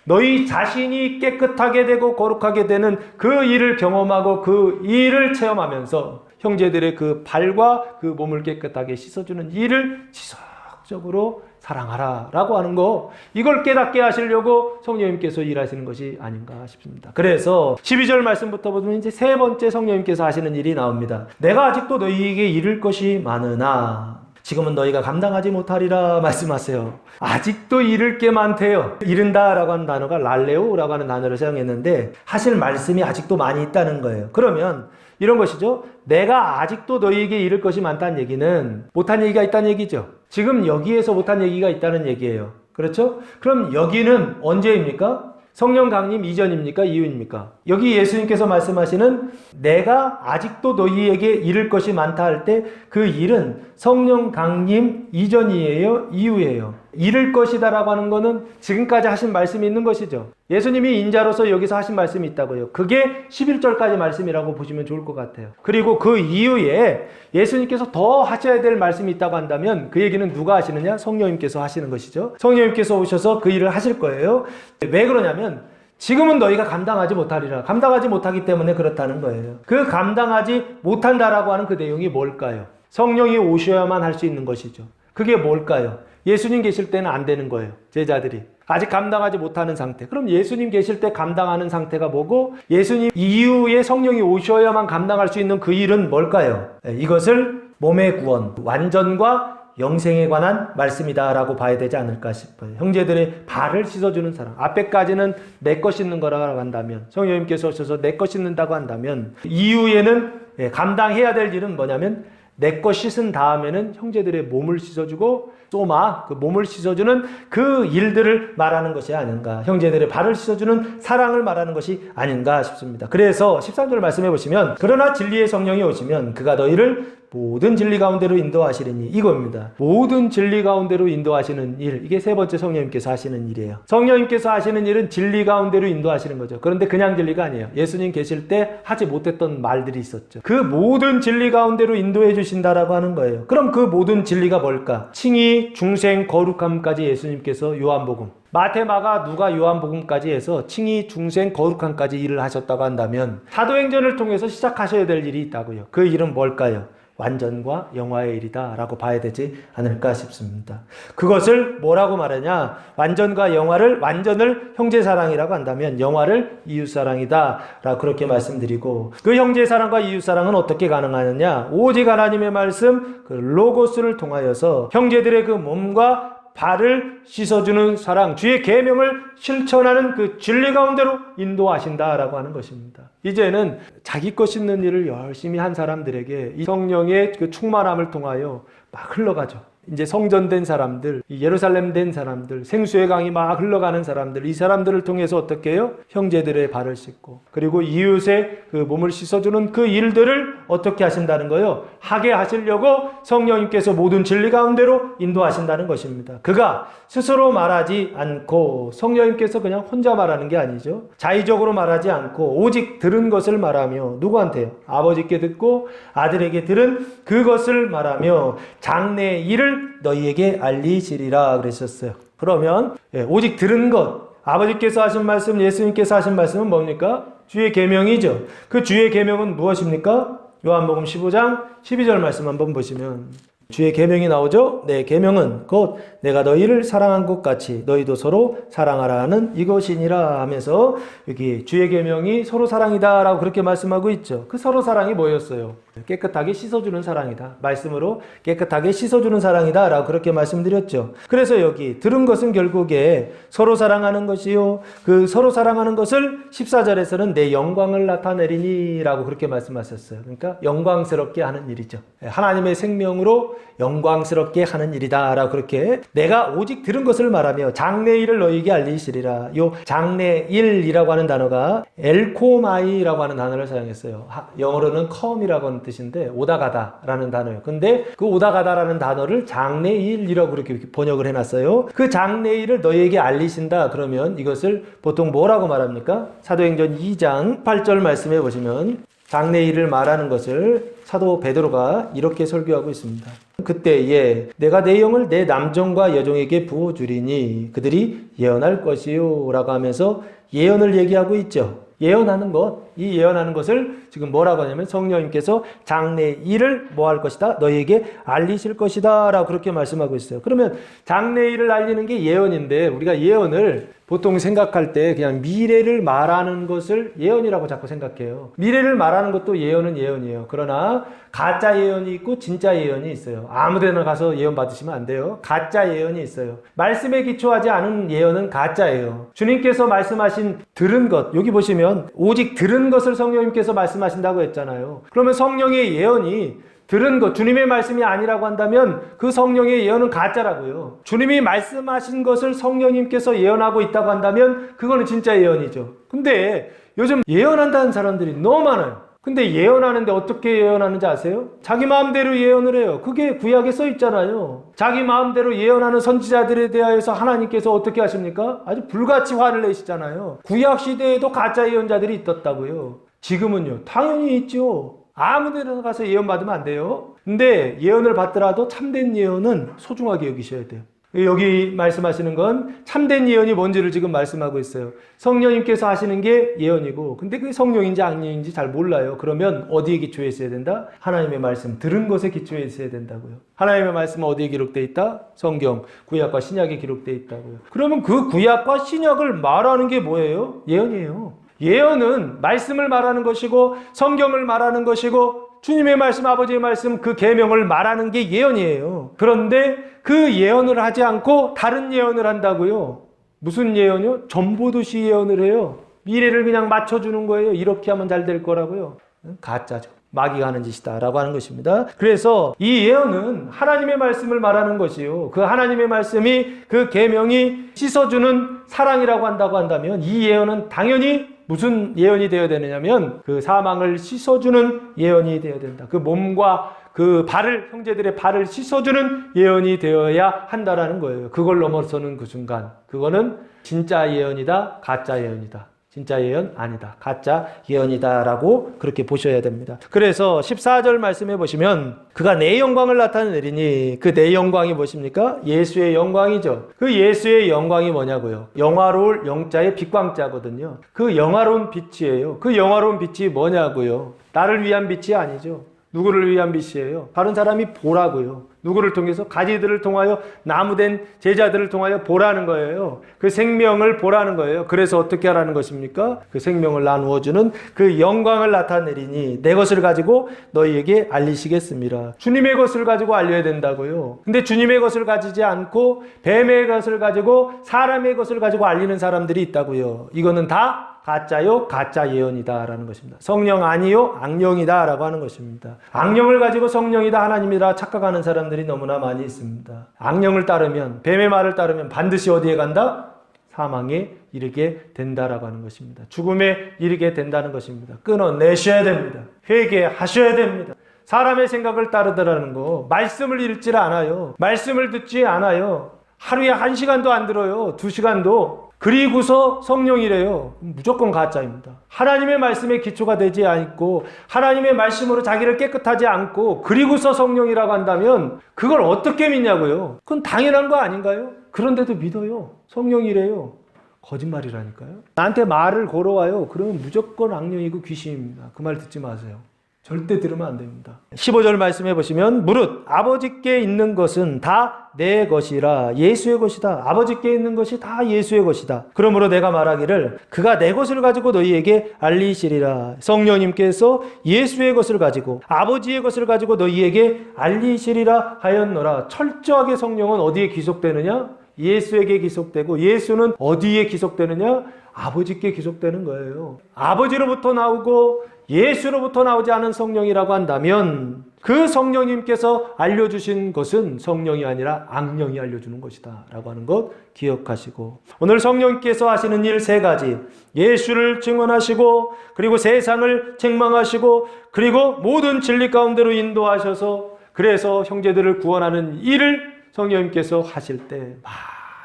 너희 자신이 깨끗하게 되고 거룩하게 되는 그 일을 경험하고 그 일을 체험하면서 형제들의 그 발과 그 몸을 깨끗하게 씻어주는 일을 지속적으로 사랑하라 라고 하는 거 이걸 깨닫게 하시려고 성령님께서 일하시는 것이 아닌가 싶습니다. 그래서 12절 말씀부터 보면 이제 세 번째 성령님께서 하시는 일이 나옵니다. 내가 아직도 너희에게 이를 것이 많으나 지금은 너희가 감당하지 못하리라 말씀하세요. 아직도 이를 게 많대요. 이른다 라고 하는 단어가 랄레오 라고 하는 단어를 사용했는데 하실 말씀이 아직도 많이 있다는 거예요. 그러면 이런 것이죠. 내가 아직도 너희에게 이를 것이 많다는 얘기는 못한 얘기가 있다는 얘기죠. 지금 여기에서 못한 얘기가 있다는 얘기예요. 그렇죠? 그럼 여기는 언제입니까? 성령 강림 이전입니까? 이후입니까? 여기 예수님께서 말씀하시는 내가 아직도 너희에게 이를 것이 많다 할 때 그 일은 성령 강림 이전이에요? 이후예요? 이를 것이다라고 하는 거는 지금까지 하신 말씀이 있는 것이죠. 예수님이 인자로서 여기서 하신 말씀이 있다고요. 그게 11절까지 말씀이라고 보시면 좋을 것 같아요. 그리고 그 이후에 예수님께서 더 하셔야 될 말씀이 있다고 한다면 그 얘기는 누가 하시느냐? 성령님께서 하시는 것이죠. 성령님께서 오셔서 그 일을 하실 거예요. 왜 그러냐면 지금은 너희가 감당하지 못하리라. 감당하지 못하기 때문에 그렇다는 거예요. 그 감당하지 못한다라고 하는 그 내용이 뭘까요? 성령이 오셔야만 할 수 있는 것이죠. 그게 뭘까요? 예수님 계실 때는 안 되는 거예요. 제자들이. 아직 감당하지 못하는 상태. 그럼 예수님 계실 때 감당하는 상태가 뭐고 예수님 이후에 성령이 오셔야만 감당할 수 있는 그 일은 뭘까요? 이것을 몸의 구원, 완전과 영생에 관한 말씀이다라고 봐야 되지 않을까 싶어요. 형제들의 발을 씻어주는 사랑. 앞에까지는 내 것 씻는 거라고 한다면 성령님께서 오셔서 내 것 씻는다고 한다면 이후에는 감당해야 될 일은 뭐냐면 내 것 씻은 다음에는 형제들의 몸을 씻어주고 소마, 그 몸을 씻어주는 그 일들을 말하는 것이 아닌가. 형제들의 발을 씻어주는 사랑을 말하는 것이 아닌가 싶습니다. 그래서 13절 말씀해 보시면 그러나 진리의 성령이 오시면 그가 너희를 모든 진리 가운데로 인도하시리니 이겁니다. 모든 진리 가운데로 인도하시는 일. 이게 세 번째 성령님께서 하시는 일이에요. 성령님께서 하시는 일은 진리 가운데로 인도하시는 거죠. 그런데 그냥 진리가 아니에요. 예수님 계실 때 하지 못했던 말들이 있었죠. 그 모든 진리 가운데로 인도해 주신다라고 하는 거예요. 그럼 그 모든 진리가 뭘까? 칭의, 중생, 거룩함까지 예수님께서 요한복음, 마태, 마가, 누가, 요한복음까지 해서 칭의, 중생, 거룩함까지 일을 하셨다고 한다면 사도행전을 통해서 시작하셔야 될 일이 있다고요. 그 일은 뭘까요? 완전과 영화의 일이다 라고 봐야 되지 않을까 싶습니다. 그것을 뭐라고 말하냐? 완전과 영화를, 완전을 형제사랑이라고 한다면 영화를 이웃사랑이다 라고 그렇게 말씀드리고, 그 형제사랑과 이웃사랑은 어떻게 가능하느냐? 오직 하나님의 말씀, 그 로고스를 통하여서 형제들의 그 몸과 발을 씻어주는 사랑, 주의 계명을 실천하는 그 진리 가운데로 인도하신다라고 하는 것입니다. 이제는 자기 것 씻는 일을 열심히 한 사람들에게 이 성령의 그 충만함을 통하여 막 흘러가죠. 이제 성전된 사람들, 예루살렘 된 사람들, 생수의 강이 막 흘러가는 사람들, 이 사람들을 통해서 어떻게 해요? 형제들의 발을 씻고, 그리고 이웃의 그 몸을 씻어주는 그 일들을 어떻게 하신다는 거예요? 하게 하시려고 성령님께서 모든 진리 가운데로 인도하신다는 것입니다. 그가 스스로 말하지 않고, 성령님께서 그냥 혼자 말하는 게 아니죠. 자의적으로 말하지 않고 오직 들은 것을 말하며, 누구한테요? 아버지께 듣고 아들에게 들은 그것을 말하며 장래의 일을 너희에게 알리시리라 그러셨어요. 그러면 오직 들은 것, 아버지께서 하신 말씀, 예수님께서 하신 말씀은 뭡니까? 주의 계명이죠. 그 주의 계명은 무엇입니까? 요한복음 15장 12절 말씀 한번 보시면 주의 계명이 나오죠. 내 계명은 곧 내가 너희를 사랑한 것 같이 너희도 서로 사랑하라 하는 이것이니라 하면서 여기 주의 계명이 서로 사랑이다 라고 그렇게 말씀하고 있죠. 그 서로 사랑이 뭐였어요? 깨끗하게 씻어주는 사랑이다. 말씀으로 깨끗하게 씻어주는 사랑이다 라고 그렇게 말씀드렸죠. 그래서 여기 들은 것은 결국에 서로 사랑하는 것이요, 그 서로 사랑하는 것을 14절에서는 내 영광을 나타내리니 라고 그렇게 말씀하셨어요. 그러니까 영광스럽게 하는 일이죠. 하나님의 생명으로 영광스럽게 하는 일이다 라고 그렇게, 내가 오직 들은 것을 말하며 장래일을 너희에게 알리시리라. 요 장래일이라고 하는 단어가 엘코마이라고 하는 단어를 사용했어요. 영어로는 come이라고 하는 뜻인데 오다가다 라는 단어예요. 근데 그 오다가다 라는 단어를 장래일이라고 그렇게 번역을 해놨어요. 그 장래일을 너희에게 알리신다 그러면 이것을 보통 뭐라고 말합니까? 사도행전 2장 8절 말씀해 보시면 장래일을 말하는 것을 사도 베드로가 이렇게 설교하고 있습니다. 그때에 내가 내 영을 내 남종과 여종에게 부어주리니 그들이 예언할 것이요 라고 하면서 예언을 얘기하고 있죠. 예언하는 것, 이 예언하는 것을 지금 뭐라고 하냐면 성령님께서 장래일을 뭐 할 것이다? 너희에게 알리실 것이다 라고 그렇게 말씀하고 있어요. 그러면 장래일을 알리는 게 예언인데, 우리가 예언을 보통 생각할 때 그냥 미래를 말하는 것을 예언이라고 자꾸 생각해요. 미래를 말하는 것도 예언은 예언이에요. 그러나 가짜 예언이 있고 진짜 예언이 있어요. 아무 데나 가서 예언 받으시면 안 돼요. 가짜 예언이 있어요. 말씀에 기초하지 않은 예언은 가짜예요. 주님께서 말씀하신 들은 것, 여기 보시면 오직 들은 것을 성령님께서 말씀하신다고 했잖아요. 그러면 성령의 예언이 들은 것, 주님의 말씀이 아니라고 한다면 그 성령의 예언은 가짜라고요. 주님이 말씀하신 것을 성령님께서 예언하고 있다고 한다면 그거는 진짜 예언이죠. 근데 요즘 예언한다는 사람들이 너무 많아요. 근데 예언하는데 어떻게 예언하는지 아세요? 자기 마음대로 예언을 해요. 그게 구약에 써 있잖아요. 자기 마음대로 예언하는 선지자들에 대하여서 하나님께서 어떻게 하십니까? 아주 불같이 화를 내시잖아요. 구약 시대에도 가짜 예언자들이 있었다고요. 지금은요, 당연히 있죠. 아무 데나 가서 예언 받으면 안 돼요. 근데 예언을 받더라도 참된 예언은 소중하게 여기셔야 돼요. 여기 말씀하시는 건 참된 예언이 뭔지를 지금 말씀하고 있어요. 성령님께서 하시는 게 예언이고, 근데 그게 성령인지 악령인지 잘 몰라요. 그러면 어디에 기초해 있어야 된다? 하나님의 말씀, 들은 것에 기초해 있어야 된다고요. 하나님의 말씀은 어디에 기록되어 있다? 성경, 구약과 신약에 기록되어 있다고요. 그러면 그 구약과 신약을 말하는 게 뭐예요? 예언이에요. 예언은 말씀을 말하는 것이고, 성경을 말하는 것이고, 주님의 말씀, 아버지의 말씀, 그 계명을 말하는 게 예언이에요. 그런데 그 예언을 하지 않고 다른 예언을 한다고요. 무슨 예언이요? 전보듯이 예언을 해요. 미래를 그냥 맞춰주는 거예요. 이렇게 하면 잘 될 거라고요. 가짜죠. 마귀가 하는 짓이다 라고 하는 것입니다. 그래서 이 예언은 하나님의 말씀을 말하는 것이요. 그 하나님의 말씀이, 그 계명이 씻어주는 사랑이라고 한다고 한다면 이 예언은 당연히 무슨 예언이 되어야 되느냐면 그 사망을 씻어주는 예언이 되어야 된다. 그 몸과 그 발을, 형제들의 발을 씻어주는 예언이 되어야 한다라는 거예요. 그걸 넘어서는 그 순간 그거는 진짜 예언이다, 가짜 예언이다. 진짜 예언 아니다, 가짜 예언이다 라고 그렇게 보셔야 됩니다. 그래서 14절 말씀해 보시면 그가 내 영광을 나타내리니, 그 내 영광이 무엇입니까? 예수의 영광이죠. 그 예수의 영광이 뭐냐고요? 영화로울 영자의 빛광자거든요. 그 영화로운 빛이에요. 그 영화로운 빛이 뭐냐고요? 나를 위한 빛이 아니죠. 누구를 위한 빛이에요? 다른 사람이 보라고요. 누구를 통해서? 가지들을 통하여, 나무된 제자들을 통하여 보라는 거예요. 그 생명을 보라는 거예요. 그래서 어떻게 하라는 것입니까? 그 생명을 나누어주는 그 영광을 나타내리니 내 것을 가지고 너희에게 알리시겠습니다. 주님의 것을 가지고 알려야 된다고요. 근데 주님의 것을 가지지 않고 뱀의 것을 가지고, 사람의 것을 가지고 알리는 사람들이 있다고요. 이거는 다 가짜요, 가짜 예언이다 라는 것입니다. 성령 아니요, 악령이다 라고 하는 것입니다. 악령을 가지고 성령이다, 하나님이다 착각하는 사람들이 너무나 많이 있습니다. 악령을 따르면, 뱀의 말을 따르면 반드시 어디에 간다? 사망에 이르게 된다라고 하는 것입니다. 죽음에 이르게 된다는 것입니다. 끊어내셔야 됩니다. 회개하셔야 됩니다. 사람의 생각을 따르더라는 거, 말씀을 읽지 않아요. 말씀을 듣지 않아요. 하루에 1시간도 안 들어요. 2시간도. 그리고서 성령이래요. 무조건 가짜입니다. 하나님의 말씀에 기초가 되지 않고 하나님의 말씀으로 자기를 깨끗하지 않고 그리고서 성령이라고 한다면 그걸 어떻게 믿냐고요? 그건 당연한 거 아닌가요? 그런데도 믿어요. 성령이래요. 거짓말이라니까요. 나한테 말을 걸어와요. 그러면 무조건 악령이고 귀신입니다. 그 말 듣지 마세요. 절대 들으면 안 됩니다. 15절 말씀해 보시면 무릇 아버지께 있는 것은 다 내 것이라, 예수의 것이다. 아버지께 있는 것이 다 예수의 것이다. 그러므로 내가 말하기를 그가 내 것을 가지고 너희에게 알리시리라. 성령님께서 예수의 것을 가지고 아버지의 것을 가지고 너희에게 알리시리라 하였노라. 철저하게 성령은 어디에 기속되느냐? 예수에게 기속되고, 예수는 어디에 기속되느냐? 아버지께 기속되는 거예요. 아버지로부터 나오고 예수로부터 나오지 않은 성령이라고 한다면 그 성령님께서 알려주신 것은 성령이 아니라 악령이 알려주는 것이다 라고 하는 것 기억하시고, 오늘 성령님께서 하시는 일 3가지, 예수를 증언하시고 그리고 세상을 책망하시고 그리고 모든 진리 가운데로 인도하셔서 그래서 형제들을 구원하는 일을 성령님께서 하실 때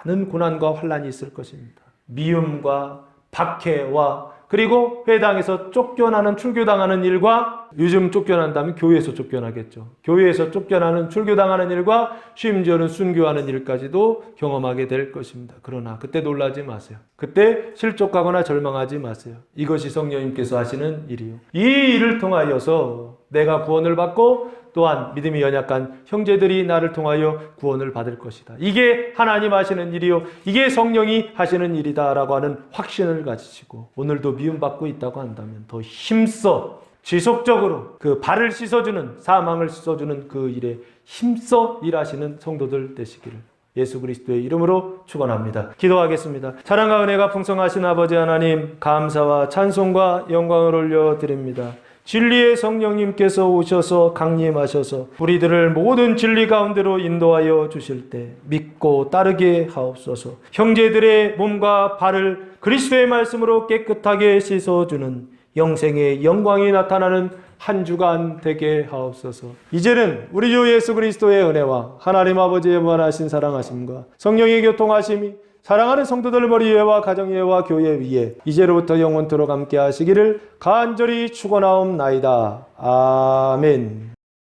많은 고난과 환난이 있을 것입니다. 미움과 박해와 그리고 회당에서 쫓겨나는, 출교당하는 일과, 요즘 쫓겨난다면 교회에서 쫓겨나겠죠. 교회에서 쫓겨나는, 출교당하는 일과 심지어는 순교하는 일까지도 경험하게 될 것입니다. 그러나 그때 놀라지 마세요. 그때 실족하거나 절망하지 마세요. 이것이 성령님께서 하시는 일이요. 이 일을 통하여서 내가 구원을 받고 또한 믿음이 연약한 형제들이 나를 통하여 구원을 받을 것이다. 이게 하나님 하시는 일이요, 이게 성령이 하시는 일이다 라고 하는 확신을 가지시고 오늘도 미움받고 있다고 한다면 더 힘써 지속적으로 그 발을 씻어주는, 사망을 씻어주는 그 일에 힘써 일하시는 성도들 되시기를 예수 그리스도의 이름으로 축원합니다. 기도하겠습니다. 사랑과 은혜가 풍성하신 아버지 하나님, 감사와 찬송과 영광을 올려드립니다. 진리의 성령님께서 오셔서 강림하셔서 우리들을 모든 진리 가운데로 인도하여 주실 때 믿고 따르게 하옵소서. 형제들의 몸과 발을 그리스도의 말씀으로 깨끗하게 씻어주는 영생의 영광이 나타나는 한 주간 되게 하옵소서. 이제는 우리 주 예수 그리스도의 은혜와 하나님 아버지의 무한하신 사랑하심과 성령의 교통하심이 사랑하는 성도들 머리 위에와 가정 위에와 교회 위에 이제로부터 영원토록 함께 하시기를 간절히 축원하옵나이다. 아멘.